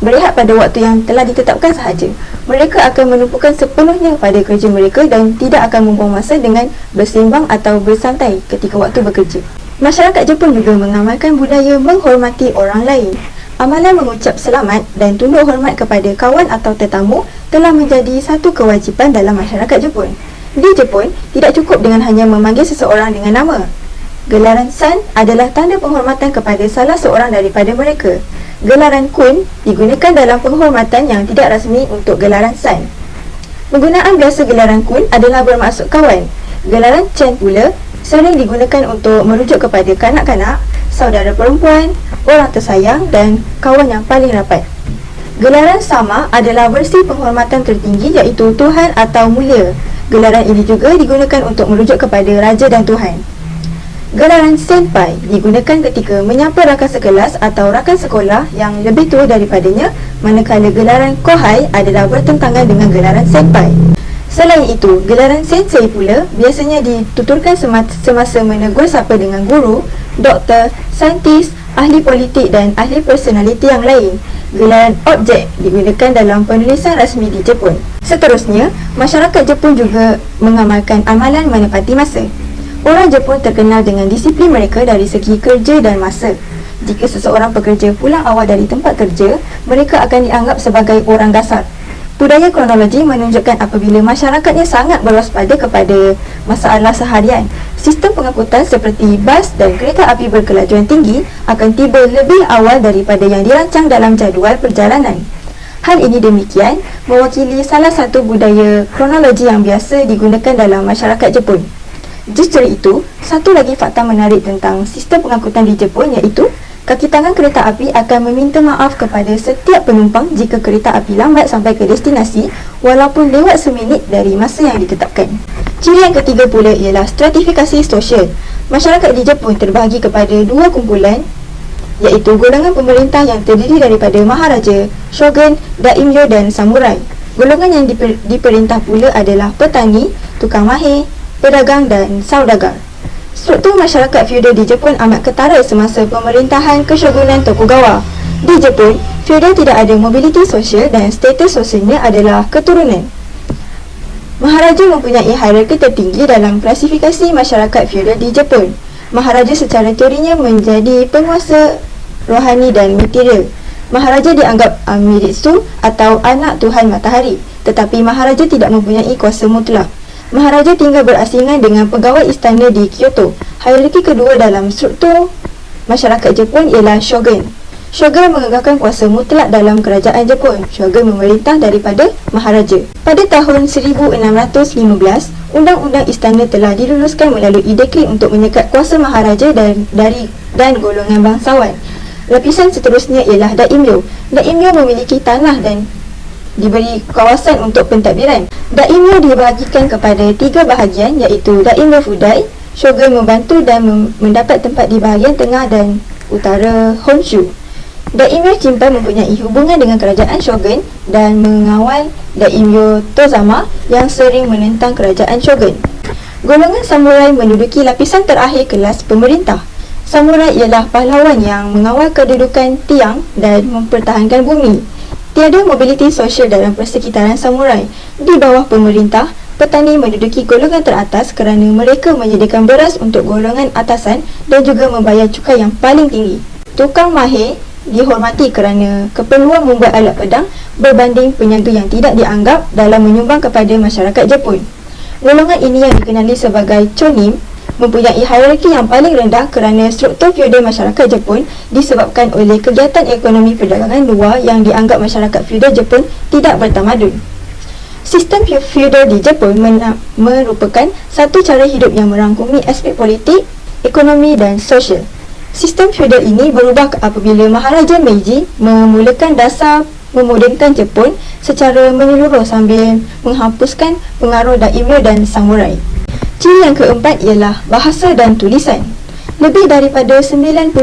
berehat pada waktu yang telah ditetapkan sahaja. Mereka akan menumpukan sepenuhnya pada kerja mereka dan tidak akan membuang masa dengan bersembang atau bersantai ketika waktu bekerja. Masyarakat Jepun juga mengamalkan budaya menghormati orang lain. Amalan mengucap selamat dan tunduk hormat kepada kawan atau tetamu telah menjadi satu kewajipan dalam masyarakat Jepun. Di Jepun, tidak cukup dengan hanya memanggil seseorang dengan nama. Gelaran san adalah tanda penghormatan kepada salah seorang daripada mereka. Gelaran kun digunakan dalam penghormatan yang tidak rasmi untuk gelaran san. Penggunaan biasa gelaran kun adalah bermaksud kawan. Gelaran chan pula sering digunakan untuk merujuk kepada kanak-kanak, saudara perempuan, orang tersayang dan kawan yang paling rapat. Gelaran sama adalah versi penghormatan tertinggi iaitu Tuhan atau mulia. Gelaran ini juga digunakan untuk merujuk kepada raja dan Tuhan. Gelaran senpai digunakan ketika menyapa rakan sekelas atau rakan sekolah yang lebih tua daripadanya, manakala gelaran kohai adalah bertentangan dengan gelaran senpai. Selain itu, gelaran sensei pula biasanya dituturkan semasa menegur sapa dengan guru, doktor, saintis, ahli politik dan ahli personaliti yang lain. Gelaran objek digunakan dalam penulisan rasmi di Jepun. Seterusnya, masyarakat Jepun juga mengamalkan amalan menepati masa. Orang Jepun terkenal dengan disiplin mereka dari segi kerja dan masa. Jika seseorang pekerja pulang awal dari tempat kerja, mereka akan dianggap sebagai orang dasar. Budaya kronologi menunjukkan apabila masyarakatnya sangat berwaspada kepada masalah seharian, sistem pengangkutan seperti bas dan kereta api berkelajuan tinggi akan tiba lebih awal daripada yang dirancang dalam jadual perjalanan. Hal ini demikian mewakili salah satu budaya kronologi yang biasa digunakan dalam masyarakat Jepun. Justru itu, satu lagi fakta menarik tentang sistem pengangkutan di Jepun iaitu kaki tangan kereta api akan meminta maaf kepada setiap penumpang jika kereta api lambat sampai ke destinasi walaupun lewat seminit dari masa yang ditetapkan. Ciri yang ketiga pula ialah stratifikasi sosial. Masyarakat di Jepun terbahagi kepada dua kumpulan iaitu golongan pemerintah yang terdiri daripada maharaja, shogun, daimyo dan samurai. Golongan yang diperintah pula adalah petani, tukang mahir, pedagang dan saudagar. Struktur masyarakat feudal di Jepun amat ketara semasa pemerintahan Keshogunan Tokugawa. Di Jepun, feudal tidak ada mobiliti sosial dan status sosialnya adalah keturunan. Maharaja mempunyai hierarki tertinggi dalam klasifikasi masyarakat feudal di Jepun. Maharaja secara teorinya menjadi penguasa rohani dan material. Maharaja dianggap Amiritsu atau anak Tuhan Matahari, tetapi Maharaja tidak mempunyai kuasa mutlak. Maharaja tinggal berasingan dengan pegawai istana di Kyoto. Hierarki kedua dalam struktur masyarakat Jepun ialah shogun. Shogun mengegakkan kuasa mutlak dalam kerajaan Jepun. Shogun memerintah daripada maharaja. Pada tahun 1615, undang-undang istana telah diluluskan melalui dekret untuk menyekat kuasa maharaja dan golongan bangsawan. Lapisan seterusnya ialah daimyo. Daimyo memiliki tanah dan diberi kawasan untuk pentadbiran. Daimyo dibahagikan kepada tiga bahagian iaitu daimyo fudai, shogun membantu dan mendapat tempat di bahagian tengah dan utara Honshu. Daimyo Chimpan mempunyai hubungan dengan kerajaan shogun dan mengawal daimyo Tozama yang sering menentang kerajaan shogun. Golongan samurai menduduki lapisan terakhir kelas pemerintah. Samurai ialah pahlawan yang mengawal kedudukan tiang dan mempertahankan bumi. Tiada mobiliti sosial dalam persekitaran samurai. Di bawah pemerintah, petani menduduki golongan teratas kerana mereka menyediakan beras untuk golongan atasan dan juga membayar cukai yang paling tinggi. Tukang mahir dihormati kerana keperluan membuat alat pedang berbanding penyaga yang tidak dianggap dalam menyumbang kepada masyarakat Jepun. Golongan ini yang dikenali sebagai chonin mempunyai hierarki yang paling rendah kerana struktur feudal masyarakat Jepun disebabkan oleh kegiatan ekonomi perdagangan luar yang dianggap masyarakat feudal Jepun tidak bertamadun. Sistem feudal di Jepun merupakan satu cara hidup yang merangkumi aspek politik, ekonomi dan sosial. Sistem feudal ini berubah apabila Maharaja Meiji memulakan dasar memodernkan Jepun secara menyeluruh sambil menghapuskan pengaruh daimyo dan samurai. Ciri yang keempat ialah bahasa dan tulisan. Lebih daripada 99%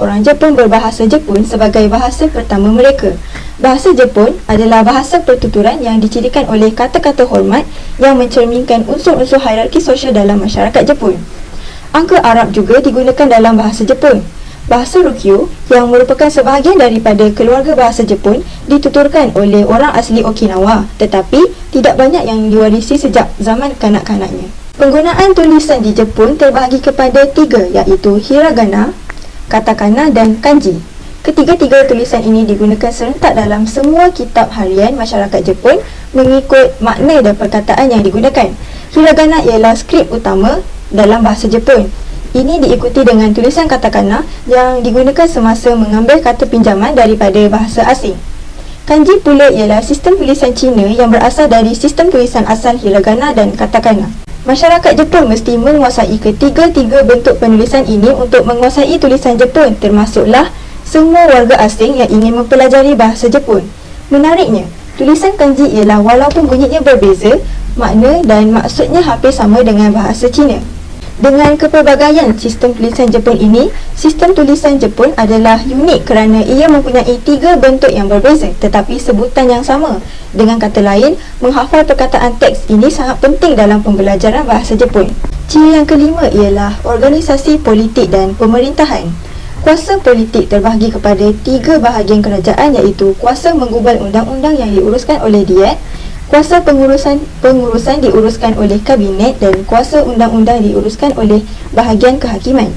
orang Jepun berbahasa Jepun sebagai bahasa pertama mereka. Bahasa Jepun adalah bahasa pertuturan yang dicirikan oleh kata-kata hormat yang mencerminkan unsur-unsur hierarki sosial dalam masyarakat Jepun. Angka Arab juga digunakan dalam bahasa Jepun. Bahasa Ryukyu yang merupakan sebahagian daripada keluarga bahasa Jepun dituturkan oleh orang asli Okinawa, tetapi tidak banyak yang diwarisi sejak zaman kanak-kanaknya. Penggunaan tulisan di Jepun terbahagi kepada tiga iaitu hiragana, katakana dan kanji. Ketiga-tiga tulisan ini digunakan serentak dalam semua kitab harian masyarakat Jepun mengikut makna dan perkataan yang digunakan. Hiragana ialah skrip utama dalam bahasa Jepun. Ini diikuti dengan tulisan katakana yang digunakan semasa mengambil kata pinjaman daripada bahasa asing. Kanji pula ialah sistem tulisan Cina yang berasal dari sistem tulisan asal hiragana dan katakana. Masyarakat Jepun mesti menguasai ketiga-tiga bentuk penulisan ini untuk menguasai tulisan Jepun, termasuklah semua warga asing yang ingin mempelajari bahasa Jepun. Menariknya, tulisan kanji ialah walaupun bunyinya berbeza, makna dan maksudnya hampir sama dengan bahasa Cina. Dengan kepelbagaian sistem tulisan Jepun ini, sistem tulisan Jepun adalah unik kerana ia mempunyai tiga bentuk yang berbeza tetapi sebutan yang sama. Dengan kata lain, menghafal perkataan teks ini sangat penting dalam pembelajaran bahasa Jepun. Ciri yang kelima ialah organisasi politik dan pemerintahan. Kuasa politik terbahagi kepada tiga bahagian kerajaan iaitu kuasa menggubal undang-undang yang diuruskan oleh Diet, kuasa pengurusan diuruskan oleh kabinet dan kuasa undang-undang diuruskan oleh bahagian kehakiman.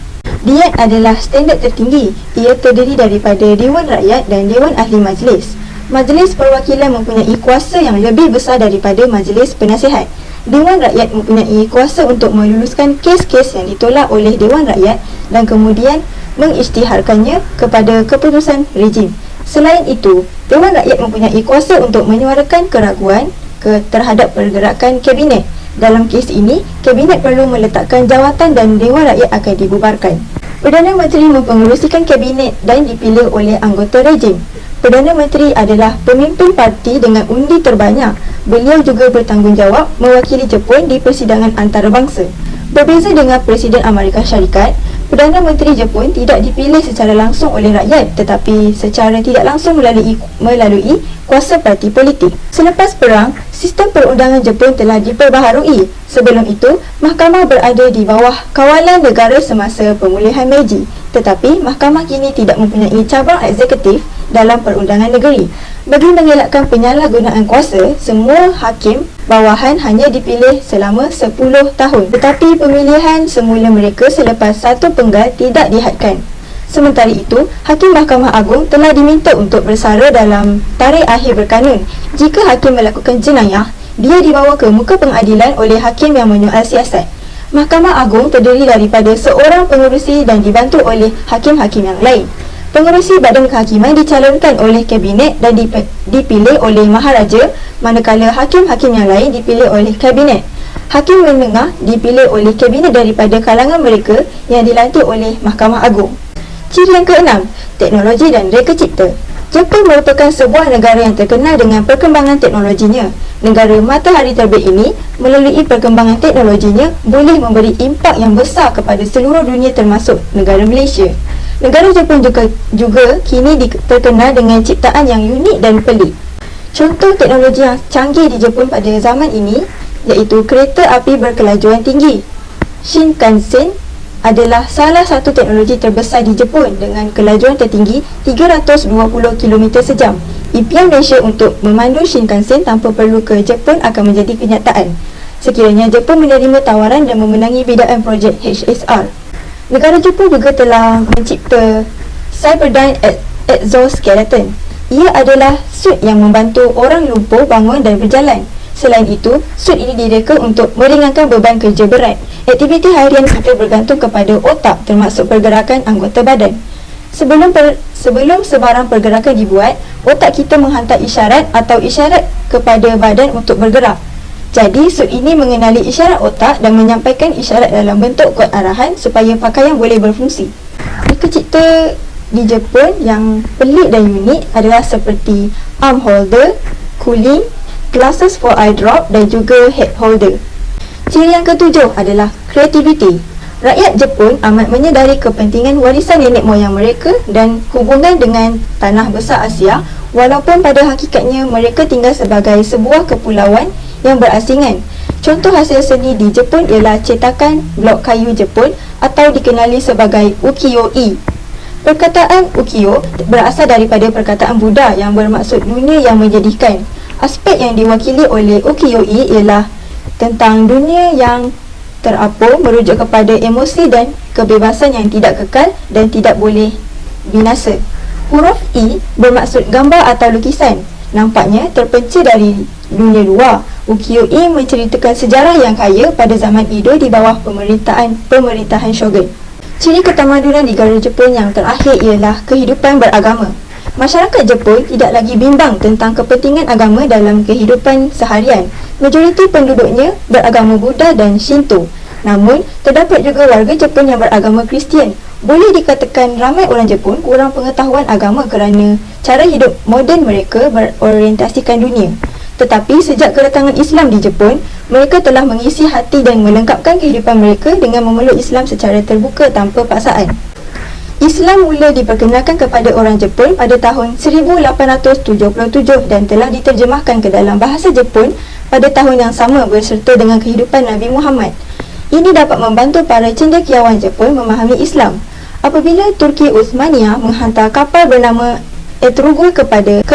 Diet adalah standard tertinggi. Ia terdiri daripada Dewan Rakyat dan Dewan Ahli Majlis. Majlis Perwakilan mempunyai kuasa yang lebih besar daripada Majlis Penasihat. Dewan Rakyat mempunyai kuasa untuk meluluskan kes-kes yang ditolak oleh Dewan Rakyat dan kemudian mengisytiharkannya kepada keputusan rejim. Selain itu, Dewan Rakyat mempunyai kuasa untuk menyuarakan keraguan terhadap pergerakan Kabinet. Dalam kes ini, Kabinet perlu meletakkan jawatan dan Dewan Rakyat akan dibubarkan. Perdana Menteri mempengerusikan Kabinet dan dipilih oleh anggota rejim. Perdana Menteri adalah pemimpin parti dengan undi terbanyak. Beliau juga bertanggungjawab mewakili Jepun di persidangan antarabangsa. Berbeza dengan Presiden Amerika Syarikat, Perdana Menteri Jepun tidak dipilih secara langsung oleh rakyat tetapi secara tidak langsung melalui kuasa parti politik. Selepas perang, sistem perundangan Jepun telah diperbaharui. Sebelum itu, mahkamah berada di bawah kawalan negara semasa pemulihan Meiji. Tetapi, mahkamah kini tidak mempunyai cabang eksekutif dalam perundangan negeri. Bagi mengelakkan penyalahgunaan kuasa, semua hakim bawahan hanya dipilih selama 10 tahun. Tetapi pemilihan semula mereka selepas satu penggal tidak dihadkan. Sementara itu, Hakim Mahkamah Agung telah diminta untuk bersara dalam tarikh akhir berkanun. Jika hakim melakukan jenayah, dia dibawa ke muka pengadilan oleh hakim yang menyoal siasat. Mahkamah Agung terdiri daripada seorang pengerusi dan dibantu oleh hakim-hakim yang lain. Pengerusi badan kehakiman dicalonkan oleh Kabinet dan dipilih oleh Maharaja, manakala hakim-hakim yang lain dipilih oleh Kabinet. Hakim menengah dipilih oleh Kabinet daripada kalangan mereka yang dilantik oleh Mahkamah Agung. Ciri yang keenam, teknologi dan reka cipta. Jepun merupakan sebuah negara yang terkenal dengan perkembangan teknologinya. Negara matahari terbit ini, melalui perkembangan teknologinya, boleh memberi impak yang besar kepada seluruh dunia termasuk negara Malaysia. Negara Jepun juga kini terkenal dengan ciptaan yang unik dan pelik. Contoh teknologi yang canggih di Jepun pada zaman ini iaitu kereta api berkelajuan tinggi. Shinkansen adalah salah satu teknologi terbesar di Jepun dengan kelajuan tertinggi 320 km sejam. Impian Malaysia untuk memandu Shinkansen tanpa perlu ke Jepun akan menjadi kenyataan sekiranya Jepun menerima tawaran dan memenangi bidaan projek HSR. Negara Jepun juga telah mencipta Cyberdyne Exoskeleton. Ia adalah suit yang membantu orang lumpuh bangun dan berjalan. Selain itu, suit ini direka untuk meringankan beban kerja berat. Aktiviti harian kita bergantung kepada otak termasuk pergerakan anggota badan. Sebelum sebarang pergerakan dibuat, otak kita menghantar isyarat atau isyarat kepada badan untuk bergerak. Jadi, suit ini mengenali isyarat otak dan menyampaikan isyarat dalam bentuk kod arahan supaya pakaian boleh berfungsi. Reka cipta di Jepun yang pelik dan unik adalah seperti arm holder, cooling, glasses for eye drop dan juga head holder. Ciri yang ketujuh adalah kreativiti. Rakyat Jepun amat menyedari kepentingan warisan nenek moyang mereka dan hubungan dengan tanah besar Asia, walaupun pada hakikatnya mereka tinggal sebagai sebuah kepulauan yang berasingan. Contoh hasil seni di Jepun ialah cetakan blok kayu Jepun atau dikenali sebagai ukiyo-e. Perkataan ukiyo berasal daripada perkataan Buddha yang bermaksud dunia yang menyedihkan. Aspek yang diwakili oleh ukiyo-e ialah tentang dunia yang terapung, merujuk kepada emosi dan kebebasan yang tidak kekal dan tidak boleh binasa. Huruf E bermaksud gambar atau lukisan, nampaknya terpencil dari dunia luar. Ukiyo-e menceritakan sejarah yang kaya pada zaman Edo di bawah pemerintahan shogun. Ciri ketamadunan negara Jepun yang terakhir ialah kehidupan beragama. Masyarakat Jepun tidak lagi bimbang tentang kepentingan agama dalam kehidupan seharian. Majoriti penduduknya beragama Buddha dan Shinto. Namun, terdapat juga warga Jepun yang beragama Kristian. Boleh dikatakan ramai orang Jepun kurang pengetahuan agama kerana cara hidup moden mereka berorientasikan dunia. Tetapi sejak kedatangan Islam di Jepun, mereka telah mengisi hati dan melengkapkan kehidupan mereka dengan memeluk Islam secara terbuka tanpa paksaan. Islam mula diperkenalkan kepada orang Jepun pada tahun 1877 dan telah diterjemahkan ke dalam bahasa Jepun pada tahun yang sama berserta dengan kehidupan Nabi Muhammad. Ini dapat membantu para cendekiawan Jepun memahami Islam. Apabila Turki Utsmaniyah menghantar kapal bernama Etrugul ke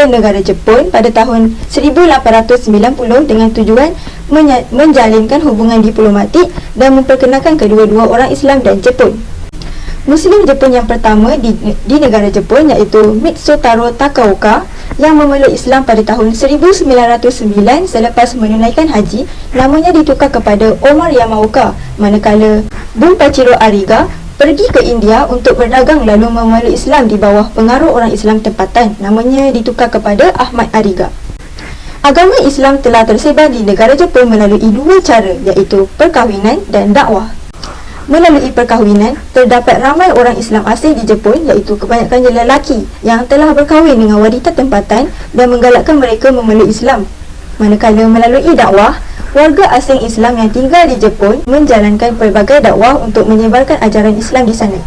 negara Jepun pada tahun 1890 dengan tujuan menjalinkan hubungan diplomatik dan memperkenalkan kedua-dua orang Islam dan Jepun. Muslim Jepun yang pertama di negara Jepun iaitu Mitsutaro Takaoka yang memeluk Islam pada tahun 1909 selepas menunaikan haji, namanya ditukar kepada Omar Yamaoka, manakala Bunpachiro Ariga pergi ke India untuk berdagang lalu memeluk Islam di bawah pengaruh orang Islam tempatan, namanya ditukar kepada Ahmad Ariga. Agama Islam telah tersebar di negara Jepun melalui dua cara, iaitu perkahwinan dan dakwah. Melalui perkahwinan, terdapat ramai orang Islam asing di Jepun, iaitu kebanyakannya lelaki yang telah berkahwin dengan wanita tempatan dan menggalakkan mereka memeluk Islam. Manakala melalui dakwah, warga asing Islam yang tinggal di Jepun menjalankan pelbagai dakwah untuk menyebarkan ajaran Islam di sana.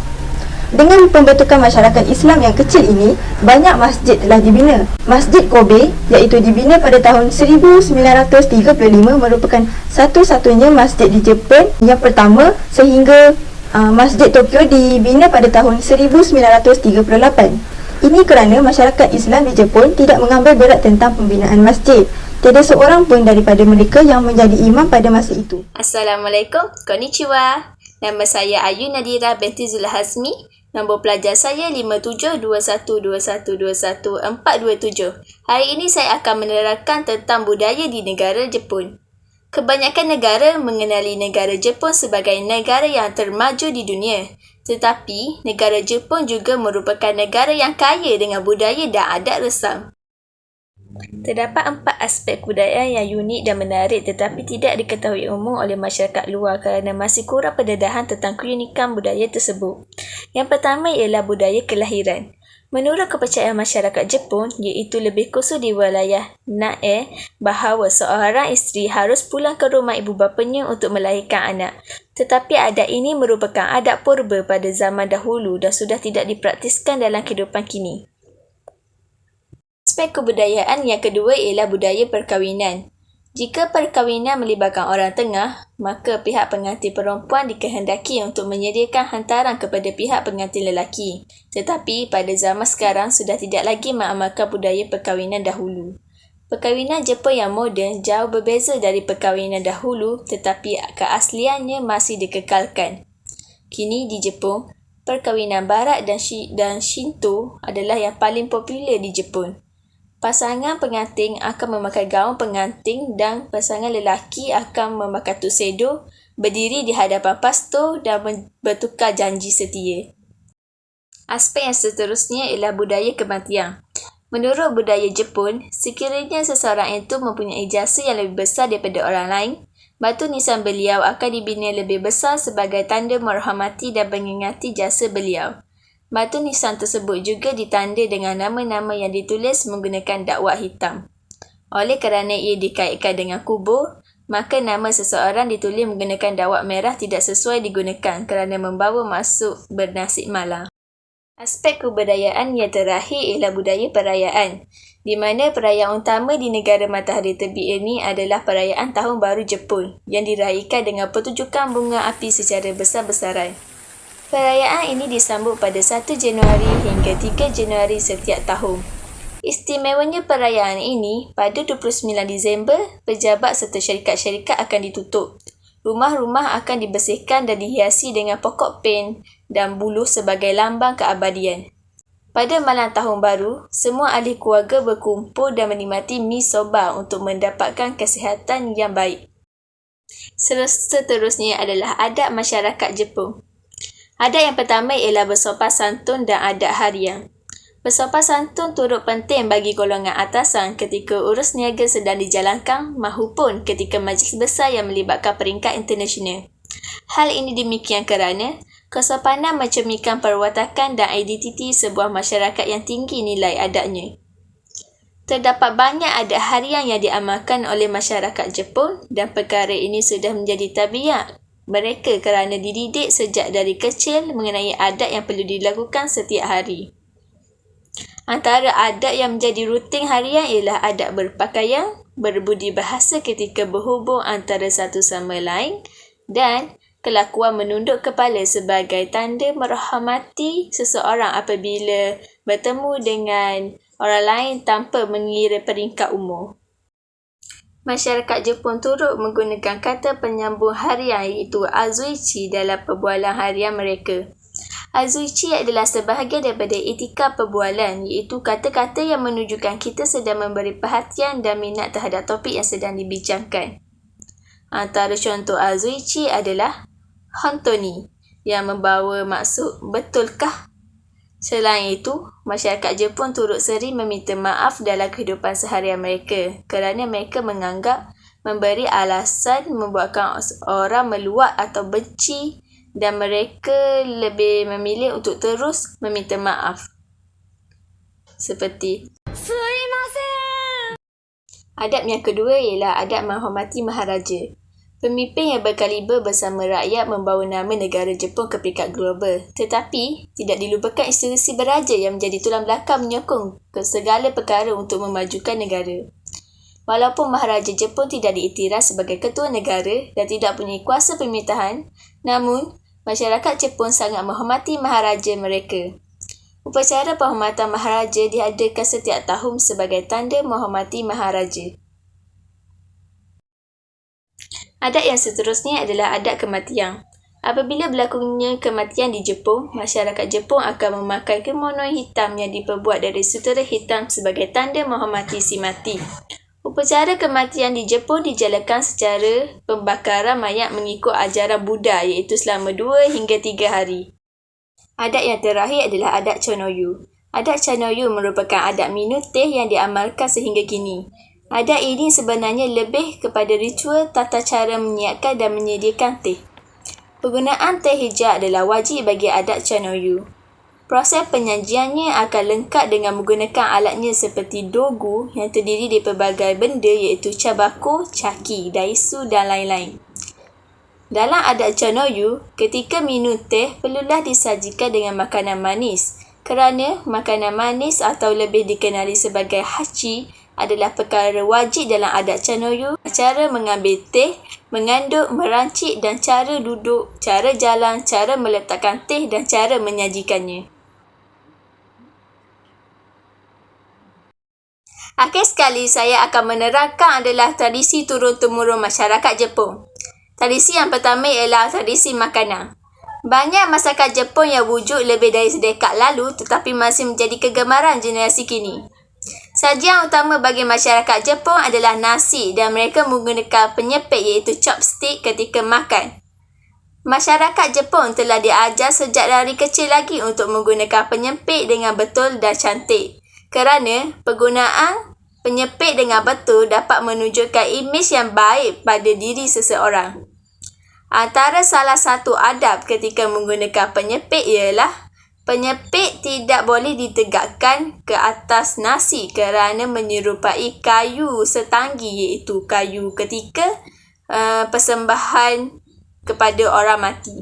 Dengan pembentukan masyarakat Islam yang kecil ini, banyak masjid telah dibina. Masjid Kobe, iaitu dibina pada tahun 1935, merupakan satu-satunya masjid di Jepun yang pertama, sehingga Masjid Tokyo dibina pada tahun 1938. Ini kerana masyarakat Islam di Jepun tidak mengambil berat tentang pembinaan masjid. Tiada seorang pun daripada mereka yang menjadi imam pada masa itu. Assalamualaikum, konnichiwa. Nama saya Ayu Nadira binti Zulhazmi. Nombor pelajar saya 5721212147. Hari ini saya akan menerangkan tentang budaya di negara Jepun. Kebanyakan negara mengenali negara Jepun sebagai negara yang termaju di dunia. Tetapi, negara Jepun juga merupakan negara yang kaya dengan budaya dan adat resam. Terdapat 4 aspek budaya yang unik dan menarik tetapi tidak diketahui umum oleh masyarakat luar kerana masih kurang pendedahan tentang keunikan budaya tersebut. Yang pertama ialah budaya kelahiran. Menurut kepercayaan masyarakat Jepun, iaitu lebih khusus di wilayah Nae, bahawa seorang isteri harus pulang ke rumah ibu bapanya untuk melahirkan anak. Tetapi adat ini merupakan adat purba pada zaman dahulu dan sudah tidak dipraktiskan dalam kehidupan kini. Aspek kebudayaan yang kedua ialah budaya perkahwinan. Jika perkahwinan melibatkan orang tengah, maka pihak pengantin perempuan dikehendaki untuk menyediakan hantaran kepada pihak pengantin lelaki. Tetapi pada zaman sekarang sudah tidak lagi mengamalkan budaya perkahwinan dahulu. Perkahwinan Jepun yang moden jauh berbeza dari perkahwinan dahulu, tetapi keasliannya masih dikekalkan. Kini di Jepun, perkahwinan Barat dan Shinto adalah yang paling popular di Jepun. Pasangan pengantin akan memakai gaun pengantin dan pasangan lelaki akan memakai tuxedo, berdiri di hadapan pastor dan bertukar janji setia. Aspek yang seterusnya ialah budaya kematian. Menurut budaya Jepun, sekiranya seseorang itu mempunyai jasa yang lebih besar daripada orang lain, batu nisan beliau akan dibina lebih besar sebagai tanda menghormati dan mengingati jasa beliau. Batu nisan tersebut juga ditanda dengan nama-nama yang ditulis menggunakan dakwah hitam. Oleh kerana ia dikaitkan dengan kubur, maka nama seseorang ditulis menggunakan dakwah merah tidak sesuai digunakan kerana membawa maksud bernasib malang. Aspek kebudayaan yang terakhir ialah budaya perayaan, di mana perayaan utama di negara matahari terbit ini adalah perayaan Tahun Baru Jepun yang diraihkan dengan pertunjukan bunga api secara besar-besaran. Perayaan ini disambut pada 1 Januari hingga 3 Januari setiap tahun. Istimewanya perayaan ini, pada 29 Disember, pejabat serta syarikat-syarikat akan ditutup. Rumah-rumah akan dibersihkan dan dihiasi dengan pokok pen dan buluh sebagai lambang keabadian. Pada malam Tahun Baru, semua ahli keluarga berkumpul dan menikmati mi soba untuk mendapatkan kesihatan yang baik. Seterusnya adalah adat masyarakat Jepun. Adat yang pertama ialah bersopan santun dan adat harian. Bersopan santun turut penting bagi golongan atasan ketika urus niaga sedang dijalankan mahupun ketika majlis besar yang melibatkan peringkat internasional. Hal ini demikian kerana kesopanan mencerminkan perwatakan dan identiti sebuah masyarakat yang tinggi nilai adatnya. Terdapat banyak adat harian yang diamalkan oleh masyarakat Jepun dan perkara ini sudah menjadi tabiat mereka kerana dididik sejak dari kecil mengenai adat yang perlu dilakukan setiap hari. Antara adat yang menjadi rutin harian ialah adat berpakaian, berbudi bahasa ketika berhubung antara satu sama lain dan kelakuan menunduk kepala sebagai tanda menghormati seseorang apabila bertemu dengan orang lain tanpa mengira peringkat umur. Masyarakat Jepun turut menggunakan kata penyambung harian iaitu azuichi dalam perbualan harian mereka. Azuichi adalah sebahagian daripada etika perbualan, iaitu kata-kata yang menunjukkan kita sedang memberi perhatian dan minat terhadap topik yang sedang dibincangkan. Antara contoh azuichi adalah hontoni, yang membawa maksud betulkah. Selain itu, masyarakat Jepun turut sering meminta maaf dalam kehidupan seharian mereka kerana mereka menganggap memberi alasan membuatkan orang meluak atau benci, dan mereka lebih memilih untuk terus meminta maaf. Seperti adab yang kedua ialah adab menghormati maharaja. Pemimpin yang berkaliber bersama rakyat membawa nama negara Jepun ke peringkat global. Tetapi, tidak dilupakan institusi beraja yang menjadi tulang belakang menyokong ke segala perkara untuk memajukan negara. Walaupun Maharaja Jepun tidak diiktiraf sebagai ketua negara dan tidak punya kuasa pemerintahan, namun masyarakat Jepun sangat menghormati Maharaja mereka. Upacara penghormatan Maharaja diadakan setiap tahun sebagai tanda menghormati Maharaja. Adab yang seterusnya adalah adab kematian. Apabila berlakunya kematian di Jepun, masyarakat Jepun akan memakai kimono hitam yang diperbuat dari sutera hitam sebagai tanda menghormati si mati. Upacara kematian di Jepun dijalankan secara pembakaran mayat mengikut ajaran Buddha, iaitu selama 2 hingga 3 hari. Adab yang terakhir adalah adab Chonoyu. Adab Chonoyu merupakan adab minum teh yang diamalkan sehingga kini. Adab ini sebenarnya lebih kepada ritual tata cara menyiapkan dan menyediakan teh. Penggunaan teh hijau adalah wajib bagi adab Chonoyu. Proses penyajiannya akan lengkap dengan menggunakan alatnya seperti dogu yang terdiri dari pelbagai benda iaitu cabako, caki, daisu dan lain-lain. Dalam adab Chonoyu, ketika minum teh perlulah disajikan dengan makanan manis kerana makanan manis atau lebih dikenali sebagai hachi adalah perkara wajib dalam adab Chonoyu. Cara mengambil teh, mengaduk, merancik dan cara duduk, cara jalan, cara meletakkan teh dan cara menyajikannya. Akhir sekali, saya akan menerangkan adalah tradisi turun-temurun masyarakat Jepun. Tradisi yang pertama ialah tradisi makanan. Banyak masakan Jepun yang wujud lebih dari sedekad lalu tetapi masih menjadi kegemaran generasi kini. Sajian utama bagi masyarakat Jepun adalah nasi dan mereka menggunakan penyepit iaitu chopstick ketika makan. Masyarakat Jepun telah diajar sejak dari kecil lagi untuk menggunakan penyepit dengan betul dan cantik. Kerana penggunaan penyepit dengan betul dapat menunjukkan imej yang baik pada diri seseorang. Antara salah satu adab ketika menggunakan penyepit ialah penyepit tidak boleh ditegakkan ke atas nasi kerana menyerupai kayu setanggi iaitu kayu ketika persembahan kepada orang mati.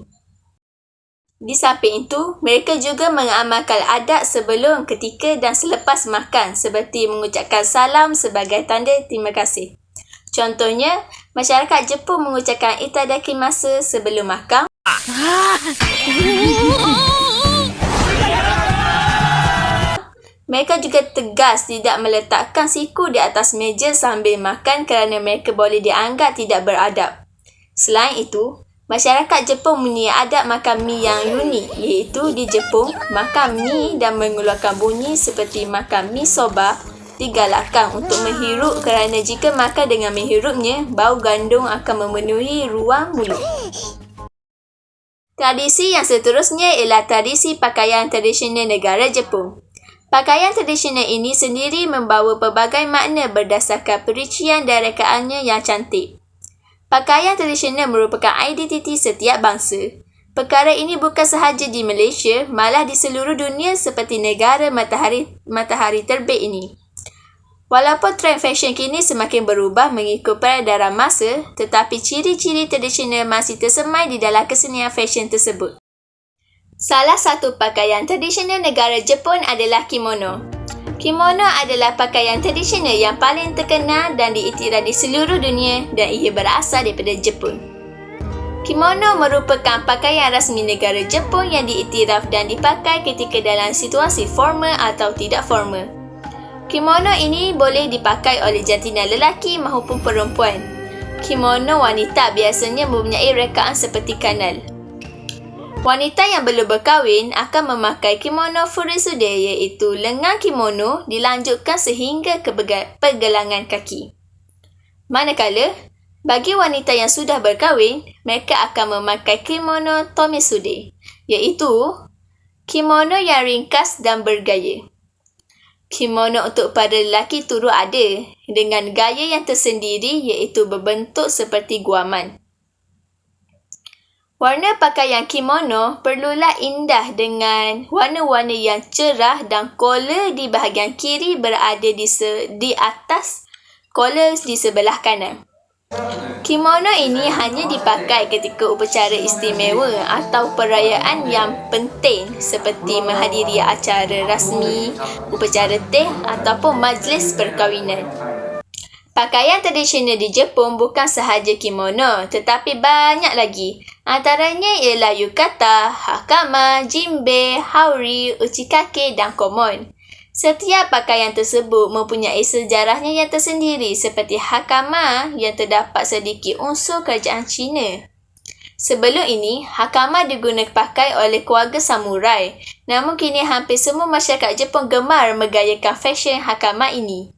Di samping itu, mereka juga mengamalkan adab sebelum, ketika dan selepas makan seperti mengucapkan salam sebagai tanda terima kasih. Contohnya, masyarakat Jepun mengucapkan itadakimasu sebelum makan. Mereka juga tegas tidak meletakkan siku di atas meja sambil makan kerana mereka boleh dianggap tidak beradab. Selain itu, masyarakat Jepun mempunyai adab makan mi yang unik, iaitu di Jepun, makan mi dan mengeluarkan bunyi seperti makan mi soba digalakkan untuk menghirup kerana jika makan dengan menghirupnya, bau gandum akan memenuhi ruang mulut. Tradisi yang seterusnya ialah tradisi pakaian tradisional negara Jepun. Pakaian tradisional ini sendiri membawa pelbagai makna berdasarkan perincian dan rekaannya yang cantik. Pakaian tradisional merupakan identiti setiap bangsa. Perkara ini bukan sahaja di Malaysia, malah di seluruh dunia seperti negara matahari terbit ini. Walaupun trend fashion kini semakin berubah mengikut peredaran masa, tetapi ciri-ciri tradisional masih tersemai di dalam kesenian fashion tersebut. Salah satu pakaian tradisional negara Jepun adalah kimono. Kimono adalah pakaian tradisional yang paling terkenal dan diiktiraf di seluruh dunia dan ia berasal daripada Jepun. Kimono merupakan pakaian rasmi negara Jepun yang diiktiraf dan dipakai ketika dalam situasi formal atau tidak formal. Kimono ini boleh dipakai oleh jantina lelaki maupun perempuan. Kimono wanita biasanya mempunyai rekaan seperti kanal. Wanita yang belum berkahwin akan memakai kimono furitsude iaitu lengan kimono dilanjutkan sehingga ke pergelangan kaki. Manakala, bagi wanita yang sudah berkahwin, mereka akan memakai kimono tomitsude iaitu kimono yang ringkas dan bergaya. Kimono untuk para lelaki turut ada dengan gaya yang tersendiri iaitu berbentuk seperti guaman. Warna pakaian kimono perlulah indah dengan warna-warna yang cerah dan collar di bahagian kiri berada di atas collar di sebelah kanan. Kimono ini hanya dipakai ketika upacara istimewa atau perayaan yang penting seperti menghadiri acara rasmi, upacara teh ataupun majlis perkahwinan. Pakaian tradisional di Jepun bukan sahaja kimono tetapi banyak lagi. Antaranya ialah yukata, hakama, jinbe, haori, uchikake dan komon. Setiap pakaian tersebut mempunyai sejarahnya yang tersendiri seperti hakama yang terdapat sedikit unsur kerajaan Cina. Sebelum ini, hakama digunakan pakai oleh keluarga samurai. Namun kini hampir semua masyarakat Jepun gemar menggayakan fashion hakama ini.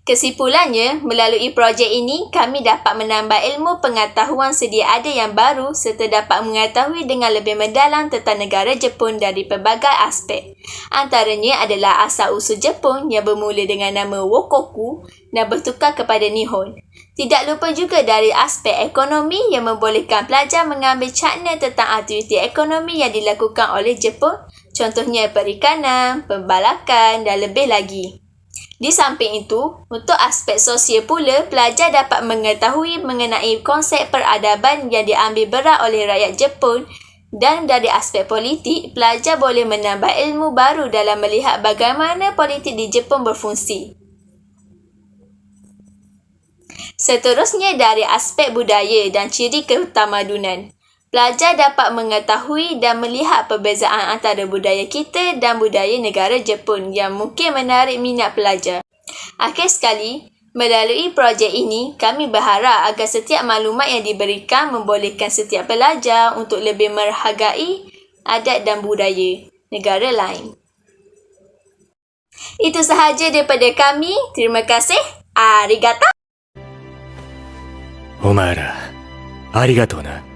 Kesimpulannya, melalui projek ini, kami dapat menambah ilmu pengetahuan sedia ada yang baru serta dapat mengetahui dengan lebih mendalam tentang negara Jepun dari pelbagai aspek. Antaranya adalah asal-usul Jepun yang bermula dengan nama Wokoku dan bertukar kepada Nihon. Tidak lupa juga dari aspek ekonomi yang membolehkan pelajar mengambil cakna tentang aktiviti ekonomi yang dilakukan oleh Jepun, contohnya perikanan, pembalakan dan lebih lagi. Di samping itu, untuk aspek sosial pula, pelajar dapat mengetahui mengenai konsep peradaban yang diambil berat oleh rakyat Jepun dan dari aspek politik, pelajar boleh menambah ilmu baru dalam melihat bagaimana politik di Jepun berfungsi. Seterusnya dari aspek budaya dan ciri ketamadunan. Pelajar dapat mengetahui dan melihat perbezaan antara budaya kita dan budaya negara Jepun yang mungkin menarik minat pelajar. Akhir sekali, melalui projek ini, kami berharap agar setiap maklumat yang diberikan membolehkan setiap pelajar untuk lebih menghargai adat dan budaya negara lain. Itu sahaja daripada kami. Terima kasih. Arigatou. お前ら、ありがとうな。